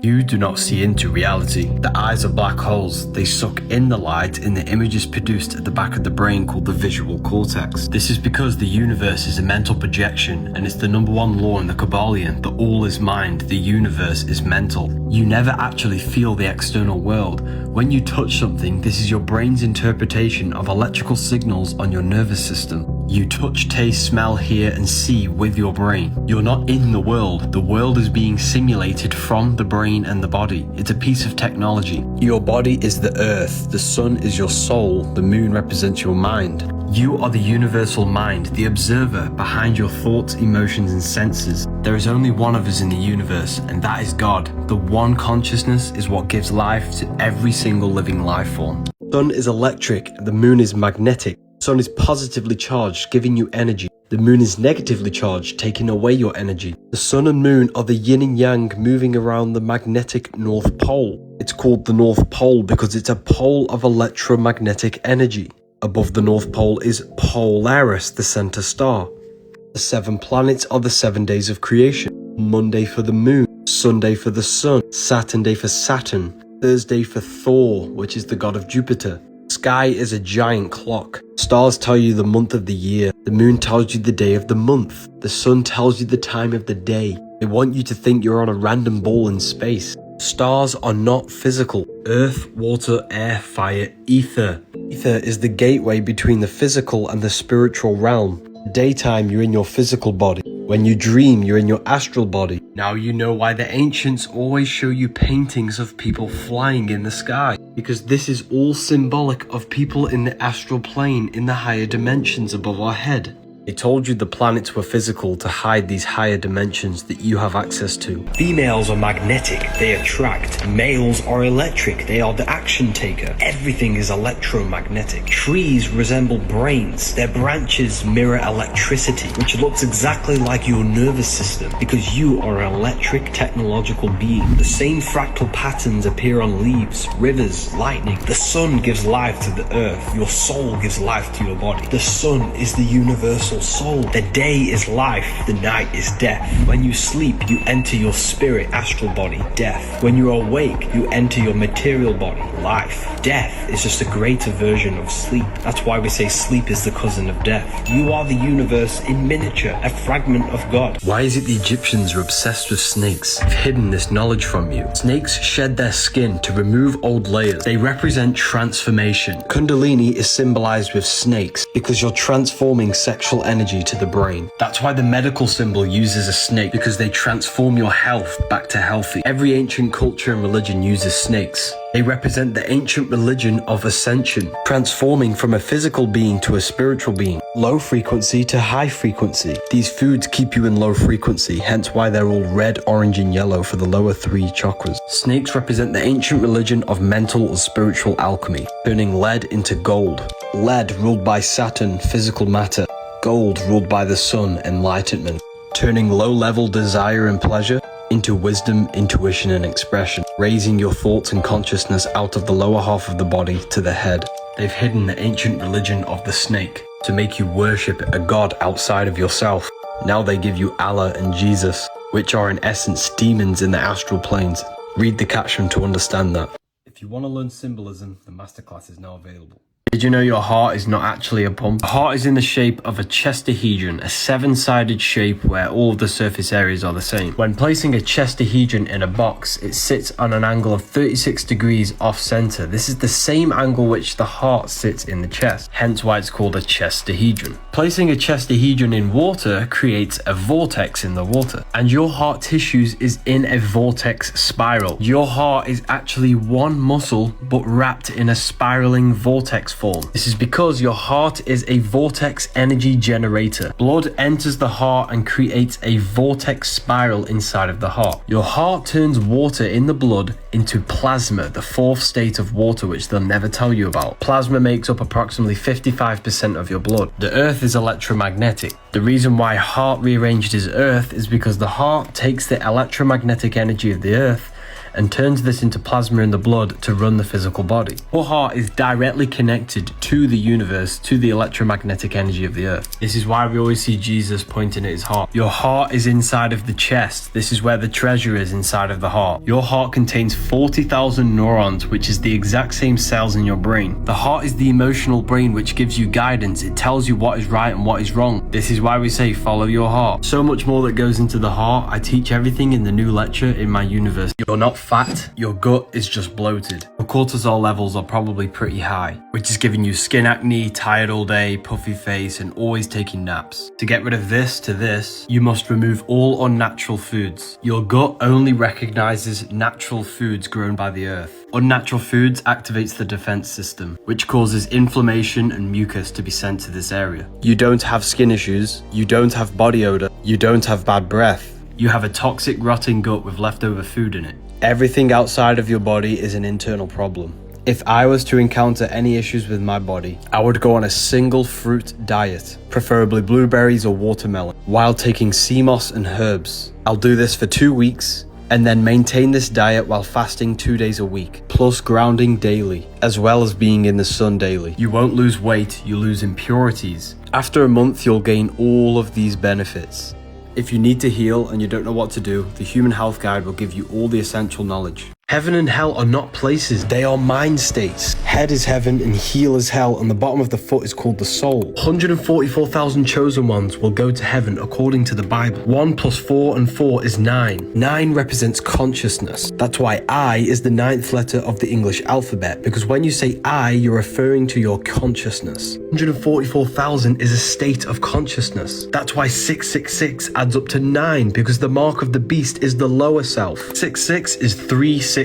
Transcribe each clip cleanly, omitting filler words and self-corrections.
You do not see into reality. The eyes are black holes. They suck in the light in the images produced at the back of the brain called the visual cortex. This is because the universe is a mental projection, and it's the number one law in the Kabbalion that all is mind, the universe is mental. You never actually feel the external world. When you touch something, this is your brain's interpretation of electrical signals on your nervous system. You touch, taste, smell, hear, and see with your brain. You're not in the world. The world is being simulated from the brain and the body. It's a piece of technology. Your body is the earth. The sun is your soul. The moon represents your mind. You are the universal mind, the observer behind your thoughts, emotions, and senses. There is only one of us in the universe, and that is God. The one consciousness is what gives life to every single living life form. The sun is electric. The moon is magnetic. The sun is positively charged, giving you energy. The moon is negatively charged, taking away your energy. The sun and moon are the yin and yang moving around the magnetic North Pole. It's called the North Pole because it's a pole of electromagnetic energy. Above the North Pole is Polaris, the center star. The 7 planets are the 7 days of creation. Monday for the moon, Sunday for the sun, Saturday for Saturn, Thursday for Thor, which is the god of Jupiter. Sky is a giant clock. Stars tell you the month of the year. The moon tells you the day of the month. The sun tells you the time of the day. They want you to think you're on a random ball in space. Stars are not physical. Earth, water, air, fire, ether. Ether is the gateway between the physical and the spiritual realm. Daytime, you're in your physical body. When you dream, you're in your astral body. Now you know why the ancients always show you paintings of people flying in the sky. Because this is all symbolic of people in the astral plane, in the higher dimensions above our head. They told you the planets were physical to hide these higher dimensions that you have access to. Females are magnetic, they attract. Males are electric, they are the action taker. Everything is electromagnetic. Trees resemble brains. Their branches mirror electricity, which looks exactly like your nervous system because you are an electric technological being. The same fractal patterns appear on leaves, rivers, lightning. The sun gives life to the earth. Your soul gives life to your body. The sun is the universal soul. The day is life, the night is death. When you sleep, you enter your spirit astral body, death. When you are awake, you enter your material body, life. Death is just a greater version of sleep. That's why we say sleep is the cousin of death. You are the universe in miniature, a fragment of God. Why is it the Egyptians are obsessed with snakes? They've hidden this knowledge from you. Snakes shed their skin to remove old layers. They represent transformation. Kundalini is symbolized with snakes because you're transforming sexual energy to the brain. That's why the medical symbol uses a snake, because they transform your health back to healthy. Every ancient culture and religion uses snakes. They represent the ancient religion of ascension, transforming from a physical being to a spiritual being, low frequency to high frequency. These foods keep you in low frequency, hence why they're all red, orange, and yellow for the lower 3 chakras. Snakes represent the ancient religion of mental or spiritual alchemy, turning lead into gold. Lead ruled by Saturn, physical matter. Gold ruled by the sun, enlightenment. Turning low-level desire and pleasure into wisdom, intuition, and expression, raising your thoughts and consciousness out of the lower half of the body to the head. They've hidden the ancient religion of the snake to make you worship a god outside of yourself. Now they give you Allah and Jesus, which are in essence demons in the astral planes. Read the caption to understand that. If you want to learn symbolism, the masterclass is now available. Did you know your heart is not actually a pump? A heart is in the shape of a chestahedron, a 7-sided shape where all of the surface areas are the same. When placing a chestahedron in a box, it sits on an angle of 36 degrees off center. This is the same angle which the heart sits in the chest, hence why it's called a chestahedron. Placing a chestahedron in water creates a vortex in the water, and your heart tissues is in a vortex spiral. Your heart is actually one muscle but wrapped in a spiraling vortex form. This is because your heart is a vortex energy generator. Blood enters the heart and creates a vortex spiral inside of the heart. Your heart turns water in the blood into plasma, the 4th state of water, which they'll never tell you about. Plasma makes up approximately 55% of your blood. The earth is electromagnetic. The reason why heart rearranged is earth is because the heart takes the electromagnetic energy of the earth and turns this into plasma in the blood to run the physical body. Your heart is directly connected to the universe, to the electromagnetic energy of the earth. This is why we always see Jesus pointing at his heart. Your heart is inside of the chest. This is where the treasure is, inside of the heart. Your heart contains 40,000 neurons, which is the exact same cells in your brain. The heart is the emotional brain which gives you guidance. It tells you what is right and what is wrong. This is why we say follow your heart. So much more that goes into the heart. I teach everything in the new lecture in my university. You're not fat, your gut is just bloated. Your cortisol levels are probably pretty high, which is giving you skin acne, tired all day, puffy face, and always taking naps. To get rid of this to this, you must remove all unnatural foods. Your gut only recognizes natural foods grown by the earth. Unnatural foods activates the defense system, which causes inflammation and mucus to be sent to this area. You don't have skin issues, you don't have body odor, you don't have bad breath. You have a toxic, rotting gut with leftover food in it. Everything outside of your body is an internal problem. If I was to encounter any issues with my body, I would go on a single fruit diet, preferably blueberries or watermelon, while taking sea moss and herbs. I'll do this for 2 weeks, and then maintain this diet while fasting 2 days a week, plus grounding daily, as well as being in the sun daily. You won't lose weight, you lose impurities. After a month, you'll gain all of these benefits. If you need to heal and you don't know what to do, the Human Health Guide will give you all the essential knowledge. Heaven and hell are not places, they are mind states. Head is heaven and heel is hell, and the bottom of the foot is called the soul. 144,000 chosen ones will go to heaven according to the Bible. 1 plus 4 and 4 is 9. 9 represents consciousness. That's why I is the 9th letter of the English alphabet, because when you say I, you're referring to your consciousness. 144,000 is a state of consciousness. That's why 666 adds up to 9, because the mark of the beast is the lower self. 66 is 3 sixes.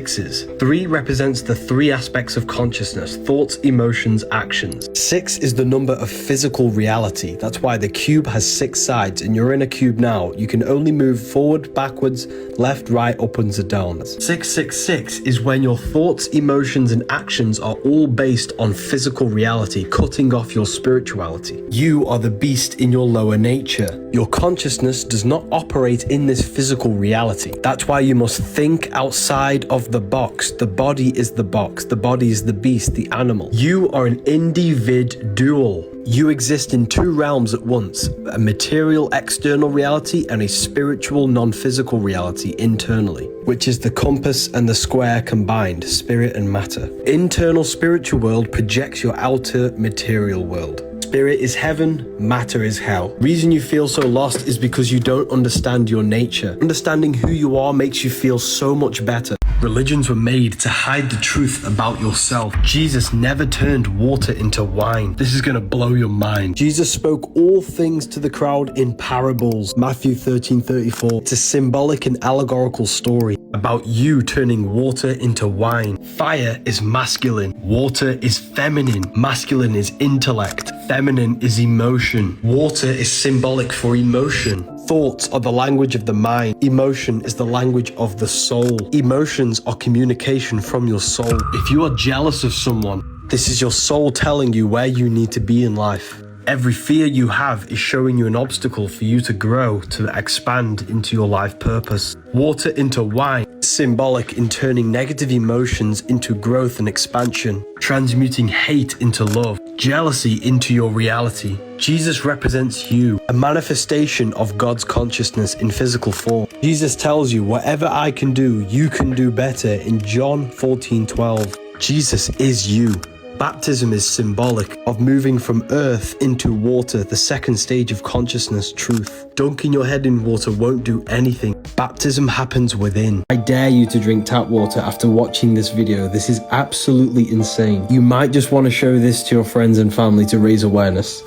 3 represents the 3 aspects of consciousness: thoughts, emotions, actions. 6 is the number of physical reality. That's why the cube has 6 sides, and you're in a cube now. You can only move forward, backwards, left, right, upwards, and downs. 666 is when your thoughts, emotions, and actions are all based on physical reality, cutting off your spirituality. You are the beast in your lower nature. Your consciousness does not operate in this physical reality. That's why you must think outside of the box. The body is the box. The body is the beast, the animal. You are an individual. You exist in 2 realms at once, a material external reality and a spiritual non-physical reality internally, which is the compass and the square combined, spirit and matter. Internal spiritual world projects your outer material world. Spirit is heaven, matter is hell. Reason you feel so lost is because you don't understand your nature. Understanding who you are makes you feel so much better. Religions were made to hide the truth about yourself. Jesus never turned water into wine. This is going to blow your mind. Jesus spoke all things to the crowd in parables. Matthew 13:34. It's a symbolic and allegorical story about you turning water into wine. Fire is masculine. Water is feminine. Masculine is intellect. Feminine is emotion. Water is symbolic for emotion. Thoughts are the language of the mind. Emotion is the language of the soul. Emotions are communication from your soul. If you are jealous of someone, this is your soul telling you where you need to be in life. Every fear you have is showing you an obstacle for you to grow, to expand into your life purpose. Water into wine is symbolic in turning negative emotions into growth and expansion, transmuting hate into love, jealousy into your reality. Jesus represents you, a manifestation of God's consciousness in physical form. Jesus tells you, whatever I can do, you can do better in John 14:12. Jesus is you. Baptism is symbolic of moving from earth into water, the second stage of consciousness, truth. Dunking your head in water won't do anything. Baptism happens within. I dare you to drink tap water after watching this video. This is absolutely insane. You might just want to show this to your friends and family to raise awareness.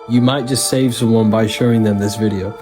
You might just save someone by showing them this video.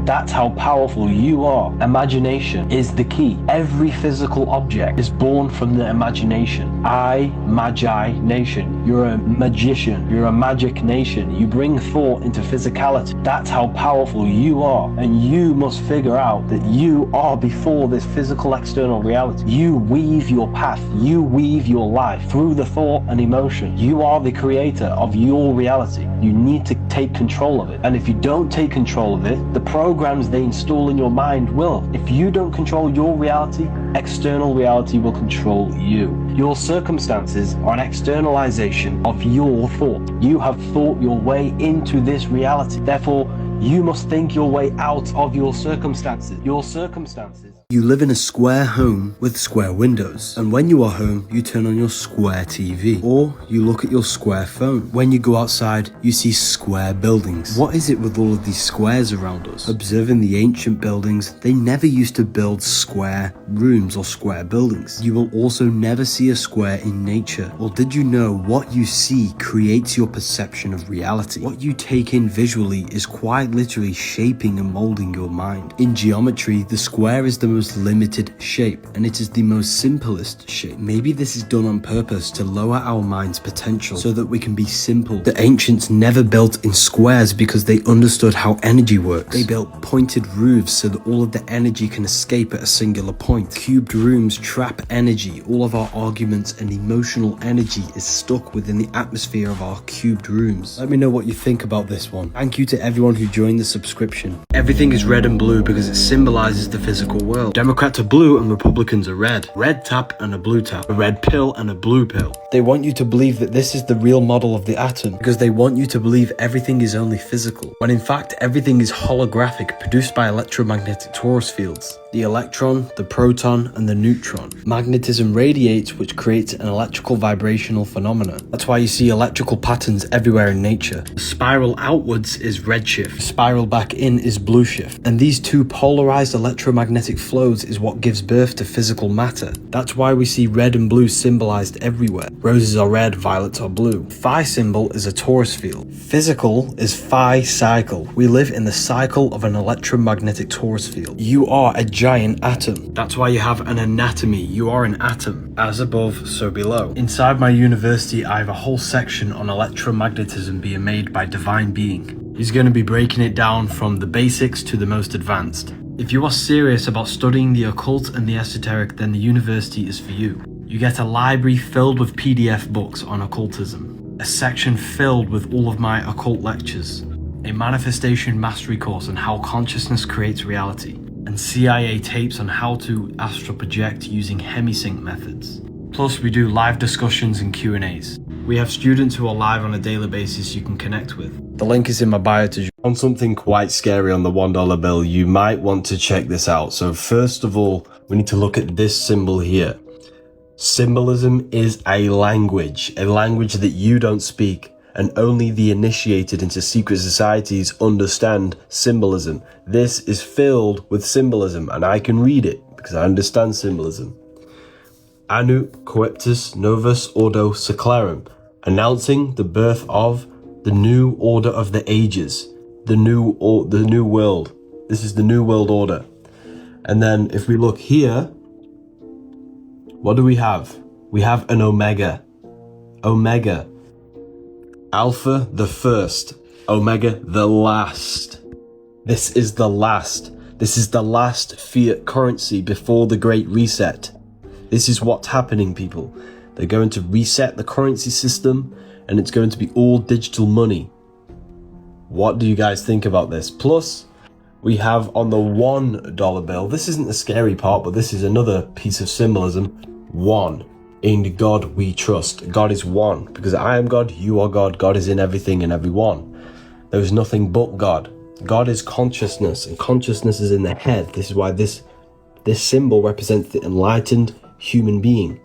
That's how powerful you are. Imagination is the key. Every physical object is born from the imagination. Magi nation. You're a magician. You're a magic nation. You bring thought into physicality. That's how powerful you are. And you must figure out that you are before this physical external reality. You weave your path. You weave your life through the thought and emotion. You are the creator of your reality. You need to take control of it. And if you don't take control of it, the programs they install in your mind will. If you don't control your reality, external reality will control you. Your circumstances are an externalization of your thought. You have thought your way into this reality. Therefore, you must think your way out of your circumstances. Your circumstances. You live in a square home with square windows, and when you are home, you turn on your square TV, or you look at your square phone. When you go outside, you see square buildings. What is it with all of these squares around us? Observing the ancient buildings, they never used to build square rooms or square buildings. You will also never see a square in nature. Or did you know what you see creates your perception of reality? What you take in visually is quite literally shaping and molding your mind. In geometry, the square is the most limited shape, and it is the most simplest shape. Maybe this is done on purpose to lower our mind's potential so that we can be simple. The ancients never built in squares because they understood how energy works. They built pointed roofs so that all of the energy can escape at a singular point. Cubed rooms trap energy. All of our arguments and emotional energy is stuck within the atmosphere of our cubed rooms. Let me know what you think about this one. Thank you to everyone who joined the subscription. Everything is red and blue because it symbolizes the physical world. Democrats are blue and Republicans are red. Red tap and a blue tap. A red pill and a blue pill. They want you to believe that this is the real model of the atom because they want you to believe everything is only physical, when in fact everything is holographic, produced by electromagnetic torus fields. The electron, the proton, and the neutron. Magnetism radiates, which creates an electrical vibrational phenomena. That's why you see electrical patterns everywhere in nature. The spiral outwards is redshift. The spiral back in is blue shift. And these two polarized electromagnetic flows is what gives birth to physical matter. That's why we see red and blue symbolized everywhere. Roses are red, violets are blue. Phi symbol is a torus field. Physical is phi cycle. We live in the cycle of an electromagnetic torus field. You are a giant atom. That's why you have an anatomy. You are an atom. As above, so below. Inside my university, I have a whole section on electromagnetism being made by divine being. He's going to be breaking it down from the basics to the most advanced. If you are serious about studying the occult and the esoteric, then the university is for you. You get a library filled with PDF books on occultism, a section filled with all of my occult lectures, a manifestation mastery course on how consciousness creates reality, and CIA tapes on how to astral project using hemisync methods. Plus, we do live discussions and Q&As. We have students who are live on a daily basis you can connect with. The link is in my bio to join. On something quite scary on the $1 bill, you might want to check this out. So first of all, we need to look at this symbol here. Symbolism is a language that you don't speak, and only the initiated into secret societies understand symbolism. This is filled with symbolism, and I can read it because I understand symbolism. Anu Coeptus Novus Ordo Seclarum, announcing the birth of the new order of the ages, the new world. This is the new world order. And then if we look here, what do we have? We have an omega. Omega. Alpha, the first. Omega, the last. This is the last. This is the last fiat currency before the Great Reset. This is what's happening, people. They're going to reset the currency system, and it's going to be all digital money. What do you guys think about this? Plus, we have on the $1 bill, this isn't the scary part, but this is another piece of symbolism. One. In God we trust. God is one. Because I am God, you are God. God is in everything and everyone. There is nothing but God. God is consciousness, and consciousness is in the head. This is why this symbol represents the enlightened human being.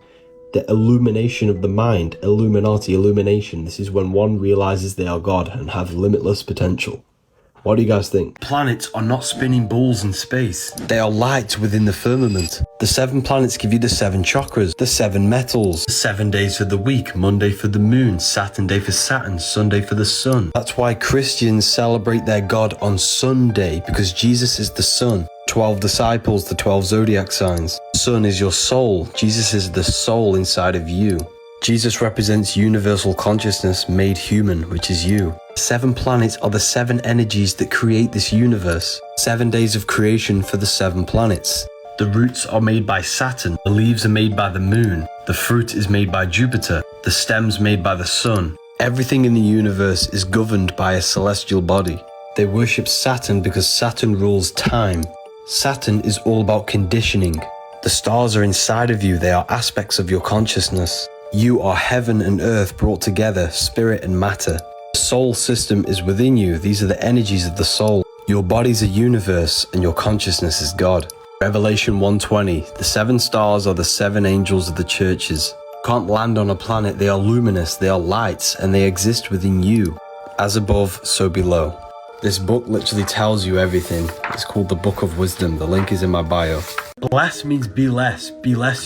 The illumination of the mind. Illuminati, illumination. This is when one realizes they are God and have limitless potential. What do you guys think? Planets are not spinning balls in space. They are lights within the firmament. The 7 planets give you the 7 chakras, the 7 metals. 7 days for the week, Monday for the moon, Saturday for Saturn, Sunday for the sun. That's why Christians celebrate their God on Sunday, because Jesus is the sun. 12 disciples, the 12 zodiac signs. Sun is your soul. Jesus is the soul inside of you. Jesus represents universal consciousness made human, which is you. 7 planets are the 7 energies that create this universe. 7 days of creation for the 7 planets. The roots are made by Saturn, the leaves are made by the moon, the fruit is made by Jupiter, the stems made by the sun. Everything in the universe is governed by a celestial body. They worship Saturn because Saturn rules time. Saturn is all about conditioning. The stars are inside of you, they are aspects of your consciousness. You are heaven and earth brought together, spirit and matter. The soul system is within you, these are the energies of the soul. Your body's a universe and your consciousness is God. Revelation 1:20, the 7 stars are the 7 angels of the churches. Can't land on a planet, they are luminous, they are lights, and they exist within you. As above, so below. This book literally tells you everything. It's called the Book of Wisdom. The link is in my bio. Bless means be less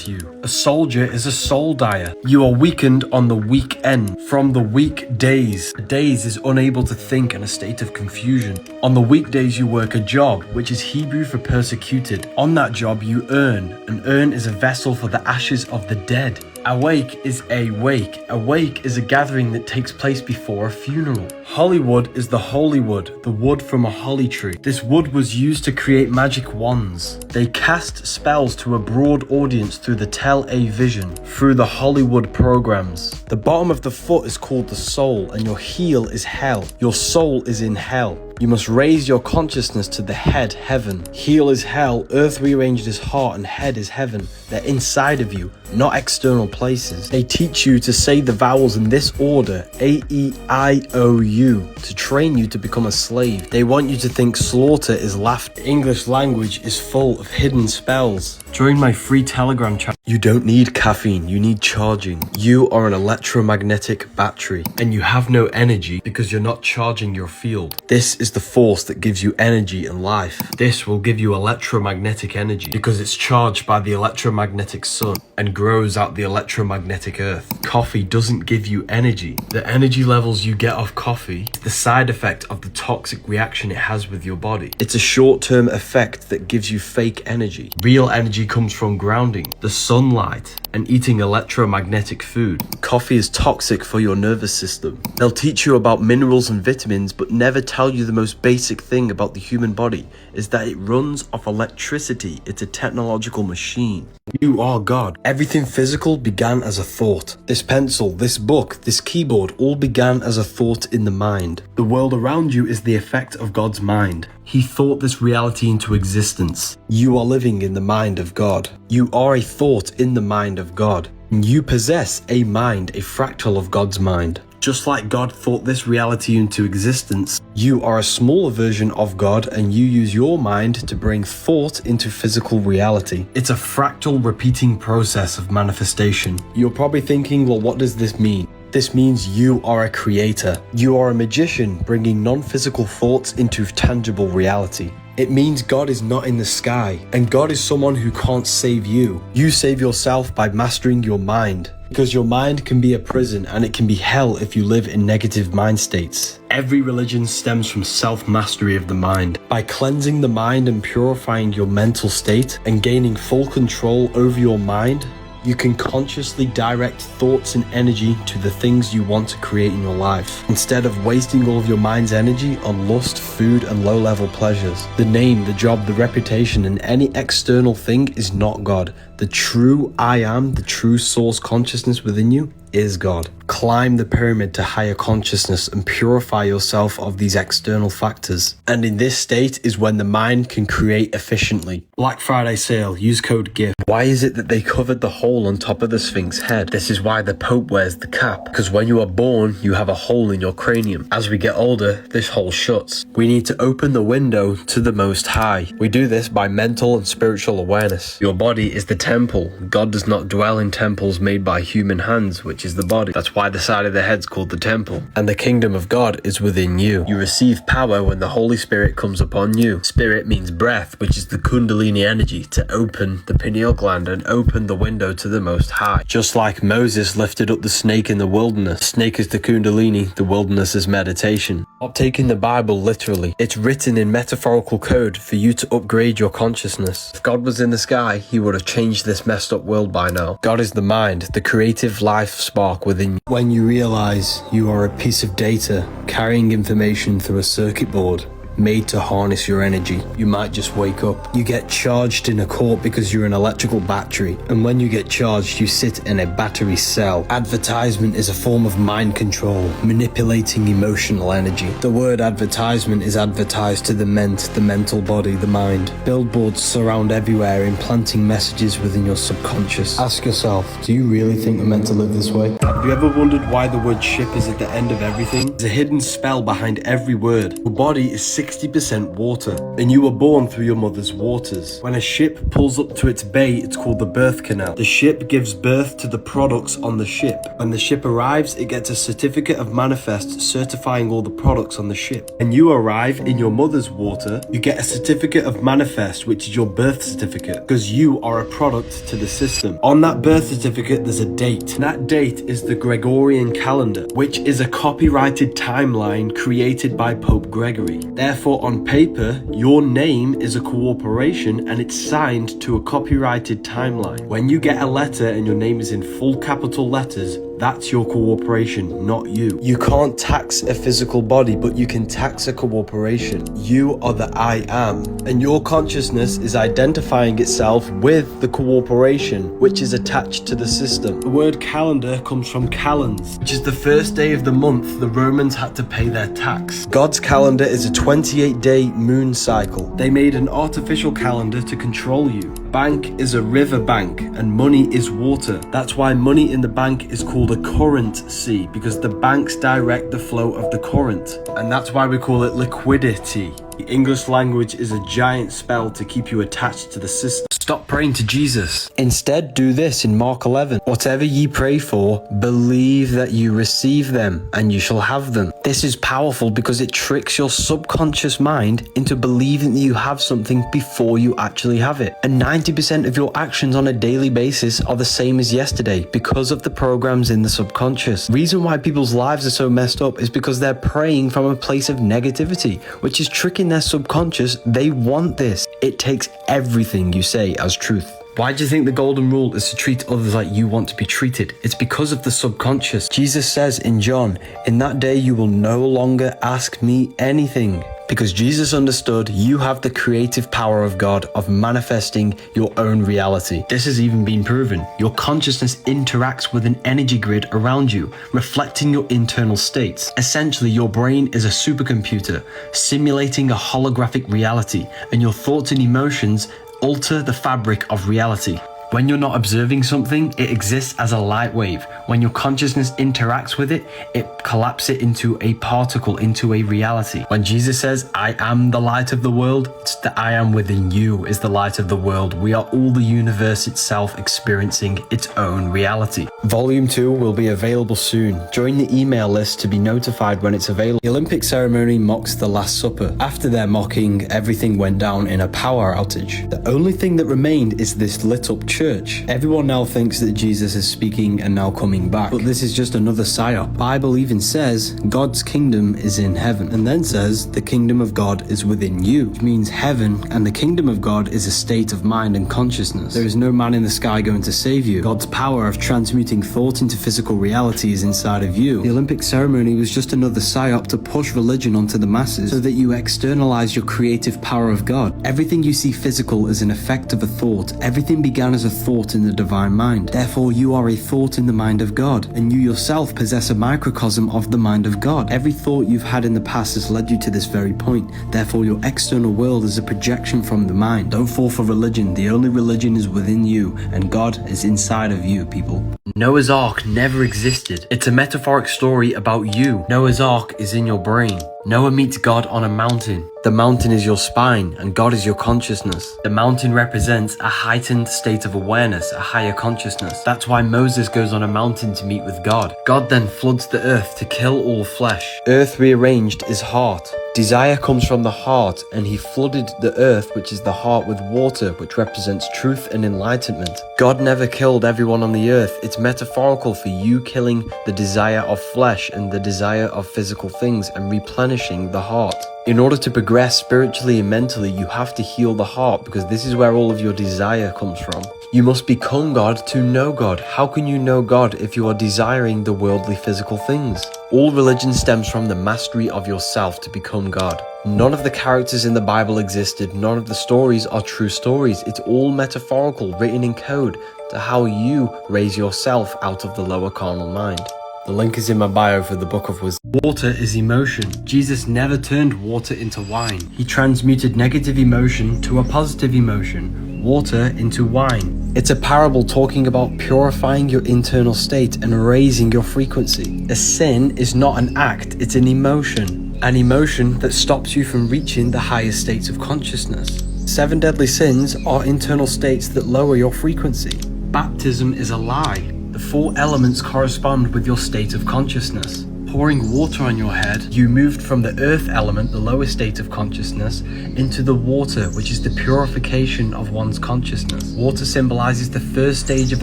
you. A soldier is a soul dyer. You are weakened on the weekend from the weekdays. Days is unable to think in a state of confusion. On the weekdays you work a job, which is Hebrew for persecuted. On that job you earn. An urn is a vessel for the ashes of the dead. Awake is a wake. A wake is a gathering that takes place before a funeral. Hollywood is the holy wood, the wood from a holly tree. This wood was used to create magic wands. They cast spells to a broad audience through the tele-vision, through the Hollywood programs. The bottom of the foot is called the soul, and your heel is hell. Your soul is in hell. You must raise your consciousness to the head, heaven. Heel is hell, earth rearranged as heart, and head is heaven. They're inside of you, not external places. They teach you to say the vowels in this order, A-E-I-O-U, to train you to become a slave. They want you to think slaughter is laughter. English language is full of hidden spells. Join my free Telegram chat. You don't need caffeine, you need charging. You are an electromagnetic battery. And you have no energy because you're not charging your field. This is the force that gives you energy and life. This will give you electromagnetic energy because it's charged by the electromagnetic sun and grows out the electromagnetic earth. Coffee doesn't give you energy. The energy levels you get off coffee is the side effect of the toxic reaction it has with your body. It's a short-term effect that gives you fake energy. Real energy comes from grounding, the sunlight, and eating electromagnetic food. Coffee is toxic for your nervous system. They'll teach you about minerals and vitamins, but never tell you the most basic thing about the human body is that it runs off electricity. It's a technological machine. You are God. Everything physical began as a thought. This pencil, this book, this keyboard all began as a thought in the mind. The world around you is the effect of God's mind. He thought this reality into existence. You are living in the mind of God. You are a thought in the mind of God. You possess a mind, a fractal of God's mind. Just like God thought this reality into existence, you are a smaller version of God and you use your mind to bring thought into physical reality. It's a fractal repeating process of manifestation. You're probably thinking, well, what does this mean? This means you are a creator. You are a magician bringing non-physical thoughts into tangible reality. It means God is not in the sky, and God is someone who can't save you. You save yourself by mastering your mind, because your mind can be a prison and it can be hell if you live in negative mind states. Every religion stems from self-mastery of the mind. By cleansing the mind and purifying your mental state and gaining full control over your mind, you can consciously direct thoughts and energy to the things you want to create in your life, instead of wasting all of your mind's energy on lust, food, and low-level pleasures. The name, the job, the reputation, and any external thing is not God. The true I am, the true source consciousness within you, is God. Climb the pyramid to higher consciousness and purify yourself of these external factors. And in this state is when the mind can create efficiently. Black Friday sale, use code GIFT. Why is it that they covered the hole on top of the Sphinx head? This is why the Pope wears the cap. Because when you are born, you have a hole in your cranium. As we get older, this hole shuts. We need to open the window to the Most High. We do this by mental and spiritual awareness. Your body is the temple. God does not dwell in temples made by human hands, which is the body. That's why the side of the head's called the temple. And the kingdom of God is within you. You receive power when the Holy Spirit comes upon you. Spirit means breath, which is the kundalini energy to open the pineal gland and open the window to the Most High. Just like Moses lifted up the snake in the wilderness. Snake is the kundalini, the wilderness is meditation. Stop taking the Bible literally. It's written in metaphorical code for you to upgrade your consciousness. If God was in the sky, he would have changed this messed up world by now. God is the mind, the creative life spark within you. When you realize you are a piece of data carrying information through a circuit board made to harness your energy, you might just wake up. You get charged in a court because you're an electrical battery, and when you get charged, you sit in a battery cell. Advertisement is a form of mind control, manipulating emotional energy. The word advertisement is advertised to the mental body, the mind. Billboards surround everywhere, implanting messages within your subconscious. Ask yourself, do you really think we're meant to live this way? Have you ever wondered why the word ship is at the end of everything? There's a hidden spell behind every word. Your body is 60% water, and you were born through your mother's waters. When a ship pulls up to its bay, it's called the birth canal. The ship gives birth to the products on the ship. When the ship arrives, it gets a certificate of manifest certifying all the products on the ship. When you arrive in your mother's water, you get a certificate of manifest, which is your birth certificate, because you are a product to the system. On that birth certificate, there's a date. And that date is the Gregorian calendar, which is a copyrighted timeline created by Pope Gregory. Therefore, on paper, your name is a corporation and it's signed to a copyrighted timeline. When you get a letter and your name is in full capital letters, that's your corporation, not you. You can't tax a physical body, but you can tax a corporation. You are the I am, and your consciousness is identifying itself with the corporation, which is attached to the system. The word calendar comes from calends, which is the first day of the month the Romans had to pay their tax. God's calendar is a 28-day moon cycle. They made an artificial calendar to control you. Bank is a river bank, and money is water. That's why money in the bank is called a currency, because the banks direct the flow of the current. And that's why we call it liquidity. The English language is a giant spell to keep you attached to the system. Stop praying to Jesus. Instead, do this in Mark 11. Whatever ye pray for, believe that you receive them, and you shall have them. This is powerful because it tricks your subconscious mind into believing that you have something before you actually have it. And 90% of your actions on a daily basis are the same as yesterday because of the programs in the subconscious. Reason why people's lives are so messed up is because they're praying from a place of negativity, which is tricking their subconscious. They want this. It takes everything you say as truth. Why do you think the golden rule is to treat others like you want to be treated? It's because of the subconscious. Jesus says in John, "In that day you will no longer ask me anything." Because Jesus understood you have the creative power of God of manifesting your own reality. This has even been proven. Your consciousness interacts with an energy grid around you, reflecting your internal states. Essentially, your brain is a supercomputer, simulating a holographic reality, and your thoughts and emotions alter the fabric of reality. When you're not observing something, it exists as a light wave. When your consciousness interacts with it, it collapses it into a particle, into a reality. When Jesus says, "I am the light of the world," it's the I am within you is the light of the world. We are all the universe itself experiencing its own reality. Volume 2 will be available soon. Join the email list to be notified when it's available. The Olympic ceremony mocks the Last Supper. After their mocking, everything went down in a power outage. The only thing that remained is this lit up church. Everyone now thinks that Jesus is speaking and now coming back, but this is just another psyop. Bible even says God's kingdom is in heaven, and then says the kingdom of God is within you, which means heaven and the kingdom of God is a state of mind and consciousness. There is no man in the sky going to save you. God's power of transmuting thought into physical reality is inside of you. The Olympic ceremony was just another psyop to push religion onto the masses so that you externalize your creative power of God. Everything you see physical is an effect of a thought. Everything began as a thought in the divine mind. Therefore, you are a thought in the mind of God, and you yourself possess a microcosm of the mind of God. Every thought you've had in the past has led you to this very point. Therefore, your external world is a projection from the mind. Don't fall for religion. The only religion is within you, and God is inside of you, people. Noah's Ark never existed. It's a metaphoric story about you. Noah's Ark is in your brain. Noah meets God on a mountain. The mountain is your spine and God is your consciousness. The mountain represents a heightened state of awareness, a higher consciousness. That's why Moses goes on a mountain to meet with God. God then floods the earth to kill all flesh. Earth rearranged is heart. Desire comes from the heart, and he flooded the earth, which is the heart, with water, which represents truth and enlightenment. God never killed everyone on the earth. It's metaphorical for you killing the desire of flesh and the desire of physical things and replenishing the heart. In order to progress spiritually and mentally, you have to heal the heart, because this is where all of your desire comes from. You must become God to know God. How can you know God if you are desiring the worldly physical things? All religion stems from the mastery of yourself to become God. None of the characters in the Bible existed. None of the stories are true stories. It's all metaphorical, written in code to how you raise yourself out of the lower carnal mind. The link is in my bio for the Book of Wisdom. Water is emotion. Jesus never turned water into wine. He transmuted negative emotion to a positive emotion, water into wine. It's a parable talking about purifying your internal state and raising your frequency. A sin is not an act, it's an emotion. An emotion that stops you from reaching the highest states of consciousness. 7 deadly sins are internal states that lower your frequency. Baptism is a lie. The 4 elements correspond with your state of consciousness. Pouring water on your head, you moved from the earth element, the lowest state of consciousness, into the water, which is the purification of one's consciousness. Water symbolizes the first stage of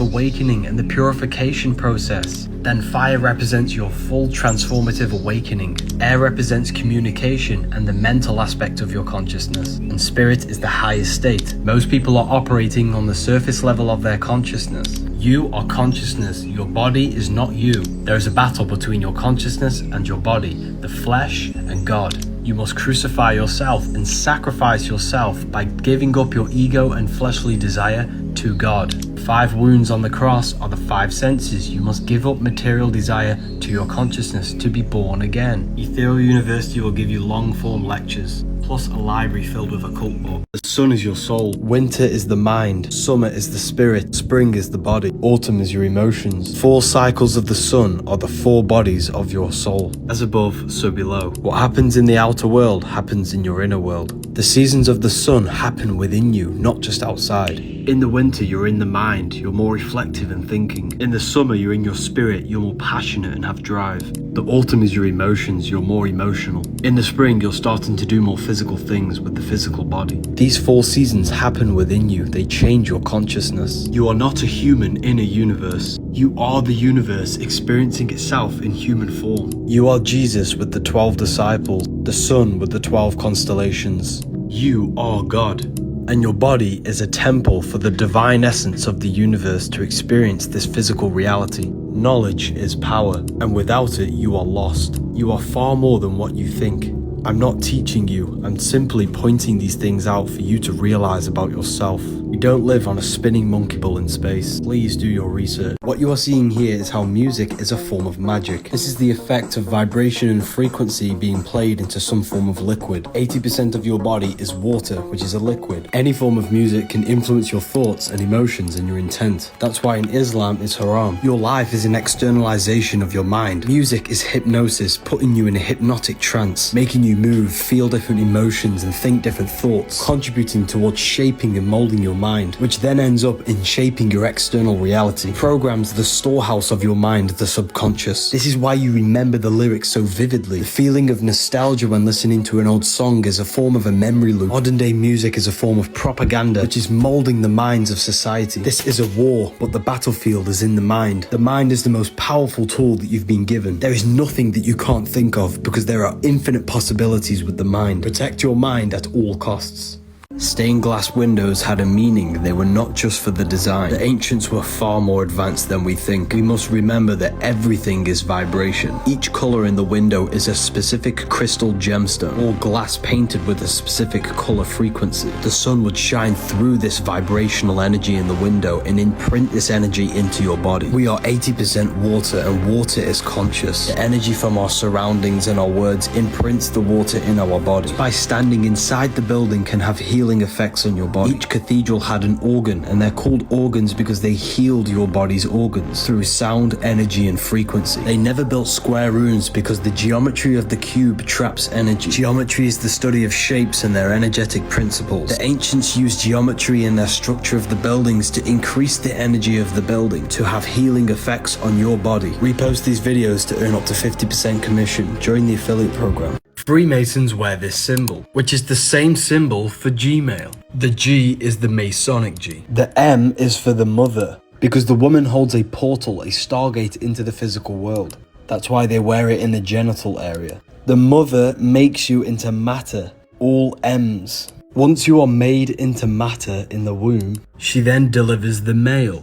awakening and the purification process. Then fire represents your full transformative awakening. Air represents communication and the mental aspect of your consciousness. And spirit is the highest state. Most people are operating on the surface level of their consciousness. You are consciousness. Your body is not you. There is a battle between your consciousness and your body, the flesh and God. You must crucify yourself and sacrifice yourself by giving up your ego and fleshly desire to God. 5 wounds on the cross are the 5 senses. You must give up material desire to your consciousness to be born again. Ethereal University will give you long-form lectures, plus a library filled with occult books. The sun is your soul. Winter is the mind. Summer is the spirit. Spring is the body. Autumn is your emotions. 4 cycles of the sun are the 4 bodies of your soul. As above, so below. What happens in the outer world happens in your inner world. The seasons of the sun happen within you, not just outside. In the winter, you're in the mind. You're more reflective and thinking. In the summer, you're in your spirit. You're more passionate and have drive. The autumn is your emotions. You're more emotional. In the spring, you're starting to do more physical things with the physical body. These 4 seasons happen within you. They change your consciousness. You are not a human in a universe. You are the universe experiencing itself in human form. You are Jesus with the 12 disciples, the sun with the 12 constellations. You are God. And your body is a temple for the divine essence of the universe to experience this physical reality. Knowledge is power, and without it, you are lost. You are far more than what you think. I'm not teaching you, I'm simply pointing these things out for you to realize about yourself. You don't live on a spinning monkey ball in space. Please do your research. What you are seeing here is how music is a form of magic. This is the effect of vibration and frequency being played into some form of liquid. 80% of your body is water, which is a liquid. Any form of music can influence your thoughts and emotions and your intent. That's why in Islam it's haram. Your life is an externalization of your mind. Music is hypnosis, putting you in a hypnotic trance, making you move, feel different emotions and think different thoughts, contributing towards shaping and molding your mind, which then ends up in shaping your external reality. Programs the storehouse of your mind, the subconscious. This is why you remember the lyrics so vividly. The feeling of nostalgia when listening to an old song is a form of a memory loop. Modern day music is a form of propaganda, which is molding the minds of society. This is a war, but the battlefield is in the mind. The mind is the most powerful tool that you've been given. There is nothing that you can't think of because there are infinite possibilities with the mind. Protect your mind at all costs. Stained glass windows had a meaning. They were not just for the design. The ancients were far more advanced than we think. We must remember that everything is vibration. Each color in the window is a specific crystal gemstone, or glass painted with a specific color frequency. The sun would shine through this vibrational energy in the window and imprint this energy into your body. We are 80% water, and water is conscious. The energy from our surroundings and our words imprints the water in our body. By standing inside the building can have healing healing effects on your body. Each cathedral had an organ, and they're called organs because they healed your body's organs through sound, energy, and frequency. They never built square rooms because the geometry of the cube traps energy. Geometry is the study of shapes and their energetic principles. The ancients used geometry in their structure of the buildings to increase the energy of the building, to have healing effects on your body. Repost these videos to earn up to 50% commission during the affiliate program. Freemasons wear this symbol, which is the same symbol for Gmail. The G is the Masonic G. The M is for the mother, because the woman holds a portal, a stargate into the physical world. That's why they wear it in the genital area. The mother makes you into matter, all M's. Once you are made into matter in the womb, She then delivers the male.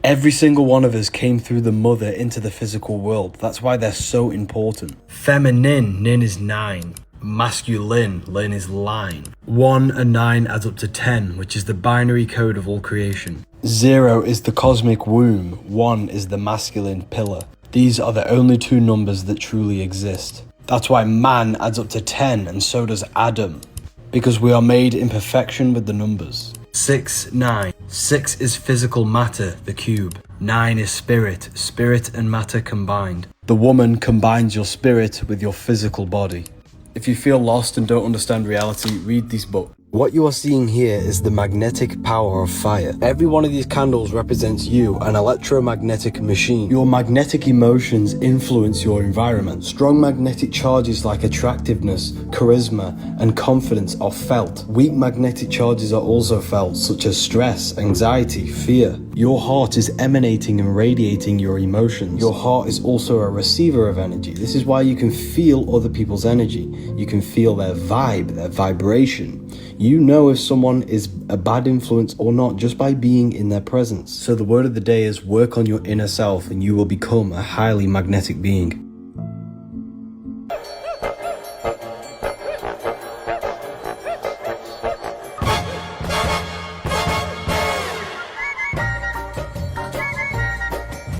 every single one of us came through the mother into the physical world. That's why they're so important. Feminine, nin is 9. Masculine, lin is line. 1 and 9 adds up to 10, which is the binary code of all creation. 0 is the cosmic womb, 1 is the masculine pillar. These are the only two numbers that truly exist. That's why man adds up to 10, and so does Adam, because we are made in perfection with the numbers. 6, 9. 6 is physical matter, the cube. 9 is spirit, spirit and matter combined. The woman combines your spirit with your physical body. If you feel lost and don't understand reality, read this book. What you are seeing here is the magnetic power of fire. Every one of these candles represents you, an electromagnetic machine. Your magnetic emotions influence your environment. Strong magnetic charges like attractiveness, charisma, and confidence are felt. Weak magnetic charges are also felt, such as stress, anxiety, fear. Your heart is emanating and radiating your emotions. Your heart is also a receiver of energy. This is why you can feel other people's energy. You can feel their vibe, their vibration. You know if someone is a bad influence or not just by being in their presence. So the word of the day is work on your inner self and you will become a highly magnetic being.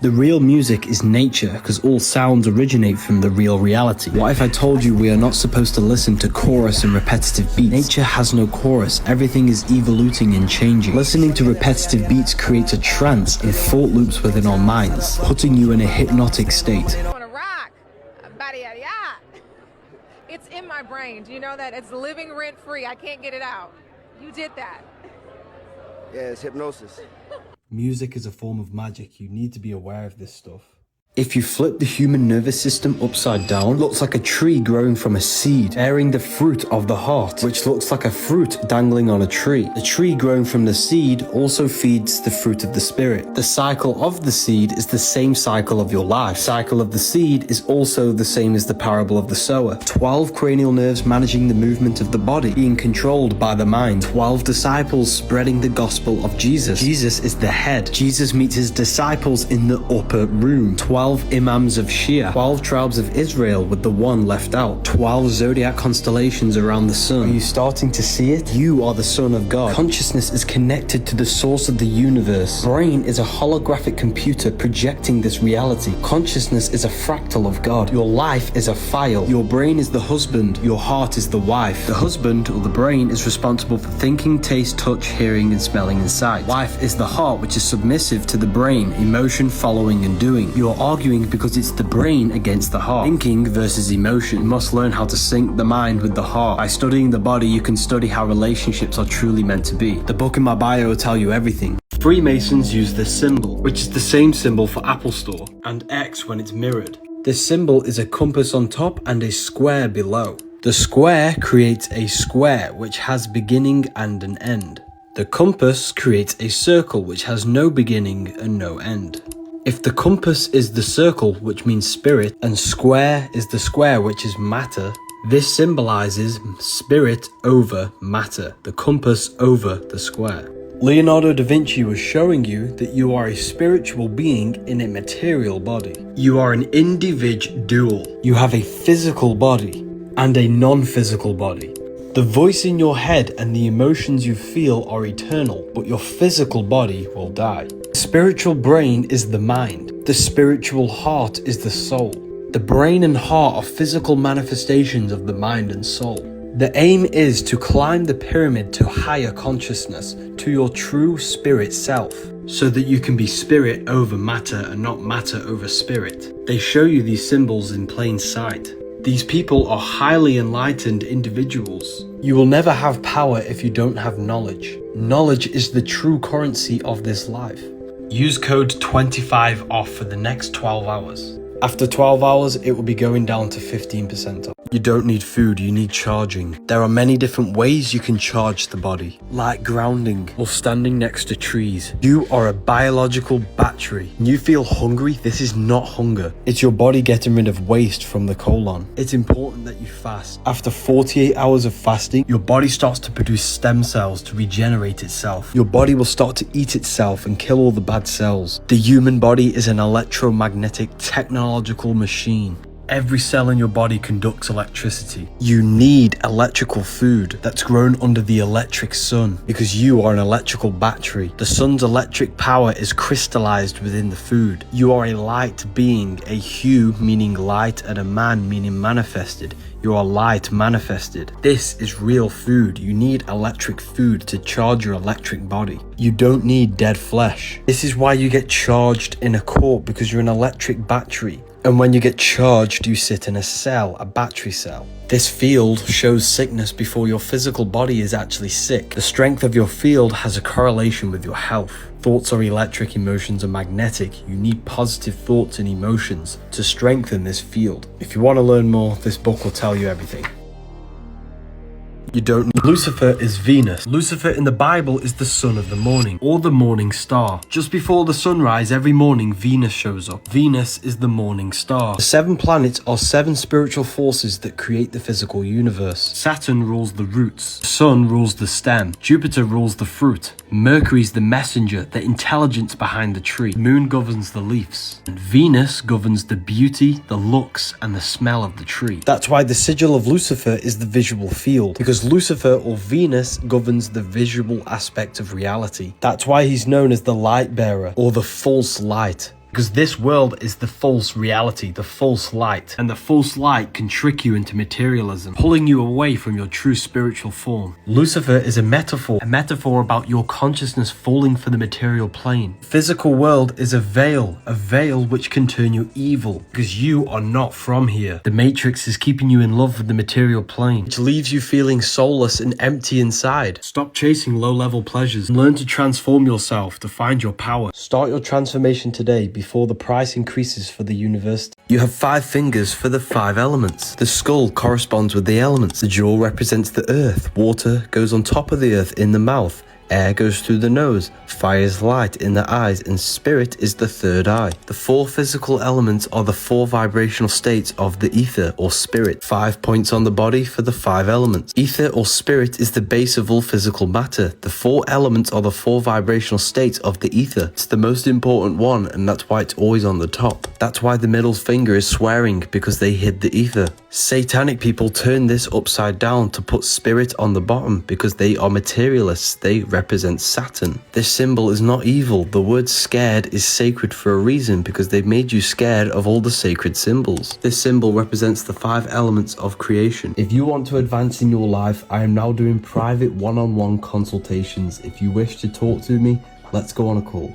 The real music is nature, because all sounds originate from the real reality. What if I told you we are not supposed to listen to chorus and repetitive beats? Nature has no chorus, everything is evoluting and changing. Listening to repetitive beats creates a trance and thought loops within our minds, putting you in a hypnotic state. On a rock, it's in my brain. Do you know that? It's living rent free. I can't get it out. You did that. Yeah, it's hypnosis. Music is a form of magic. You need to be aware of this stuff. If you flip the human nervous system upside down, it looks like a tree growing from a seed, bearing the fruit of the heart, which looks like a fruit dangling on a tree. The tree growing from the seed also feeds the fruit of the spirit. The cycle of the seed is the same cycle of your life. The cycle of the seed is also the same as the parable of the sower. 12 cranial nerves managing the movement of the body, being controlled by the mind. 12 disciples spreading the gospel of Jesus. Jesus is the head. Jesus meets his disciples in the upper room. 12 imams of Shia, 12 tribes of Israel with the one left out, 12 zodiac constellations around the sun. Are you starting to see it? You are the son of God. Consciousness is connected to the source of the universe. Brain is a holographic computer projecting this reality. Consciousness is a fractal of God. Your life is a file. Your brain is the husband, your heart is the wife. The husband, or the brain, is responsible for thinking, taste, touch, hearing, and smelling and sight. Wife is the heart, which is submissive to the brain, emotion, following, and doing. You are arguing because it's the brain against the heart. Thinking versus emotion. You must learn how to sync the mind with the heart. By studying the body, you can study how relationships are truly meant to be. The book in my bio will tell you everything. Freemasons use this symbol, which is the same symbol for Apple Store, and X when it's mirrored. This symbol is a compass on top and a square below. The square creates a square which has beginning and an end. The compass creates a circle which has no beginning and no end. If the compass is the circle, which means spirit, and square is the square, which is matter, this symbolizes spirit over matter, the compass over the square. Leonardo da Vinci was showing you that you are a spiritual being in a material body. You are an individual. You have a physical body and a non-physical body. The voice in your head and the emotions you feel are eternal, but your physical body will die. The spiritual brain is the mind. The spiritual heart is the soul. The brain and heart are physical manifestations of the mind and soul. The aim is to climb the pyramid to higher consciousness, to your true spirit self, so that you can be spirit over matter and not matter over spirit. They show you these symbols in plain sight. These people are highly enlightened individuals. You will never have power if you don't have knowledge. Knowledge is the true currency of this life. Use code 25 off for the next 12 hours. After 12 hours, it will be going down to 15% off. You don't need food, you need charging. There are many different ways you can charge the body, like grounding or standing next to trees. You are a biological battery. When you feel hungry, this is not hunger. It's your body getting rid of waste from the colon. It's important that you fast. After 48 hours of fasting, your body starts to produce stem cells to regenerate itself. Your body will start to eat itself and kill all the bad cells. The human body is an electromagnetic technological machine. Every cell in your body conducts electricity. You need electrical food that's grown under the electric sun because you are an electrical battery. The sun's electric power is crystallized within the food. You are a light being, a hue meaning light and a man meaning manifested. You are light manifested. This is real food. You need electric food to charge your electric body. You don't need dead flesh. This is why you get charged in a court, because you're an electric battery. And when you get charged, you sit in a cell, a battery cell. This field shows sickness before your physical body is actually sick. The strength of your field has a correlation with your health. Thoughts are electric, emotions are magnetic. You need positive thoughts and emotions to strengthen this field. If you want to learn more, this book will tell you everything. You don't need. Lucifer is Venus. Lucifer in the Bible is the son of the morning, or the morning star. Just before the sunrise every morning, Venus shows up. Venus is the morning star. The 7 planets are 7 spiritual forces that create the physical universe. Saturn rules the roots. The sun rules the stem. Jupiter rules the fruit. Mercury's the messenger, the intelligence behind the tree. The moon governs the leaves. And Venus governs the beauty, the looks, and the smell of the tree. That's why the sigil of Lucifer is the visual field, because Lucifer or Venus governs the visual aspect of reality. That's why he's known as the light bearer or the false light. Because this world is the false reality, the false light. And the false light can trick you into materialism, pulling you away from your true spiritual form. Lucifer is a metaphor about your consciousness falling for the material plane. The physical world is a veil which can turn you evil, because you are not from here. The matrix is keeping you in love with the material plane, which leaves you feeling soulless and empty inside. Stop chasing low-level pleasures and learn to transform yourself to find your power. Start your transformation today before the price increases for the university. You have 5 fingers for the 5 elements. The skull corresponds with the elements. The jaw represents the earth. Water goes on top of the earth in the mouth. Air goes through the nose, fire is light in the eyes, and spirit is the 3rd eye. The 4 physical elements are the 4 vibrational states of the ether or spirit. 5 points on the body for the 5 elements. Ether or spirit is the base of all physical matter. The 4 elements are the 4 vibrational states of the ether. It's the most important one, and that's why it's always on the top. That's why the middle finger is swearing, because they hid the ether. Satanic people turn this upside down to put spirit on the bottom, because they are materialists. They represent Saturn. This symbol is not evil. The word scared is sacred for a reason, because they've made you scared of all the sacred symbols. This symbol represents the 5 elements of creation. If you want to advance in your life, I am now doing private one-on-one consultations. If you wish to talk to me, let's go on a call.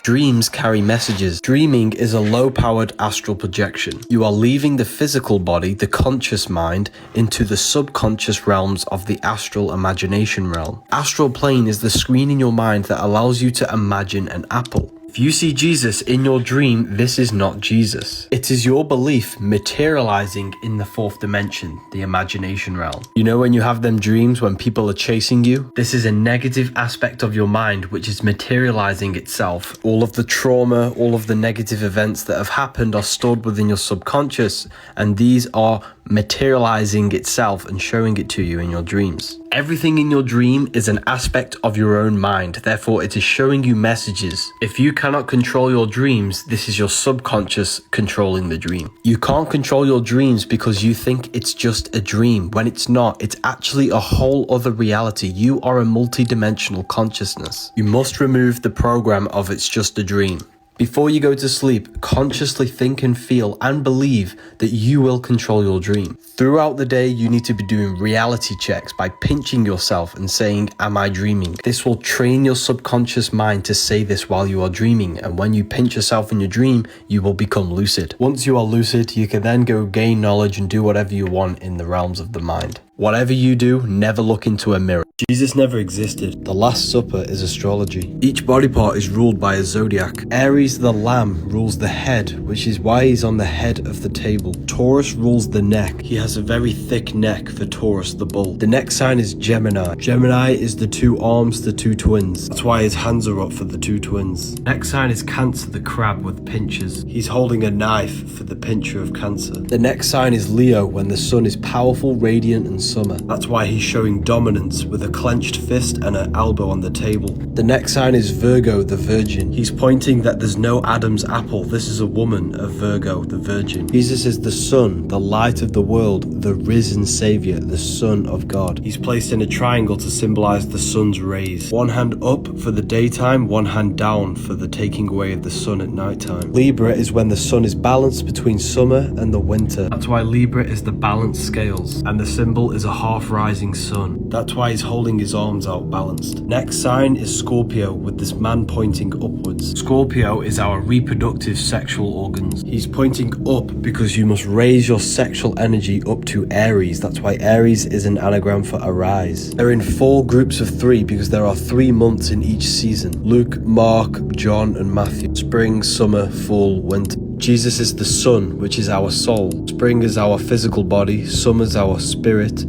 Dreams carry messages. Dreaming is a low-powered astral projection. You are leaving the physical body, the conscious mind, into the subconscious realms of the astral imagination realm. Astral plane is the screen in your mind that allows you to imagine an apple. If you see Jesus in your dream, this is not Jesus. It is your belief materializing in the 4th dimension, the imagination realm. You know when you have them dreams when people are chasing you? This is a negative aspect of your mind which is materializing itself. All of the trauma, all of the negative events that have happened are stored within your subconscious, and these are materializing itself and showing it to you in your dreams. Everything in your dream is an aspect of your own mind, therefore it is showing you messages. If you cannot control your dreams, this is your subconscious controlling the dream. You can't control your dreams because you think it's just a dream, when it's not. It's actually a whole other reality. You are a multi-dimensional consciousness. You must remove the program of it's just a dream. Before you go to sleep, consciously think and feel and believe that you will control your dream. Throughout the day, you need to be doing reality checks by pinching yourself and saying, am I dreaming? This will train your subconscious mind to say this while you are dreaming, and when you pinch yourself in your dream, you will become lucid. Once you are lucid, you can then go gain knowledge and do whatever you want in the realms of the mind. Whatever you do, never look into a mirror. Jesus never existed. The Last Supper is astrology. Each body part is ruled by a zodiac. Aries the lamb rules the head, which is why he's on the head of the table. Taurus rules the neck. He has a very thick neck for Taurus the bull. The next sign is Gemini. Gemini is the two arms, the two twins. That's why his hands are up for the two twins. Next sign is Cancer the crab with pinchers. He's holding a knife for the pincher of Cancer. The next sign is Leo when the sun is powerful, radiant and summer. That's why he's showing dominance with a clenched fist and an elbow on the table. The next sign is Virgo the virgin. He's pointing that there's no Adam's apple. This is a woman of Virgo the virgin. Jesus is the sun, the light of the world, the risen savior, the son of God. He's placed in a triangle to symbolize the sun's rays. One hand up for the daytime, one hand down for the taking away of the sun at nighttime. Libra is when the sun is balanced between summer and the winter. That's why Libra is the balanced scales, and the symbol is a half rising sun. That's why he's holding his arms out balanced. Next sign is Scorpio with this man pointing upwards. Scorpio is our reproductive sexual organs. He's pointing up because you must raise your sexual energy up to Aries. That's why Aries is an anagram for arise. They're in 4 groups of 3 because there are 3 months in each season. Luke, Mark, John and Matthew. Spring, summer, fall, winter. Jesus is the sun, which is our soul. Spring is our physical body. Summer is our spirit.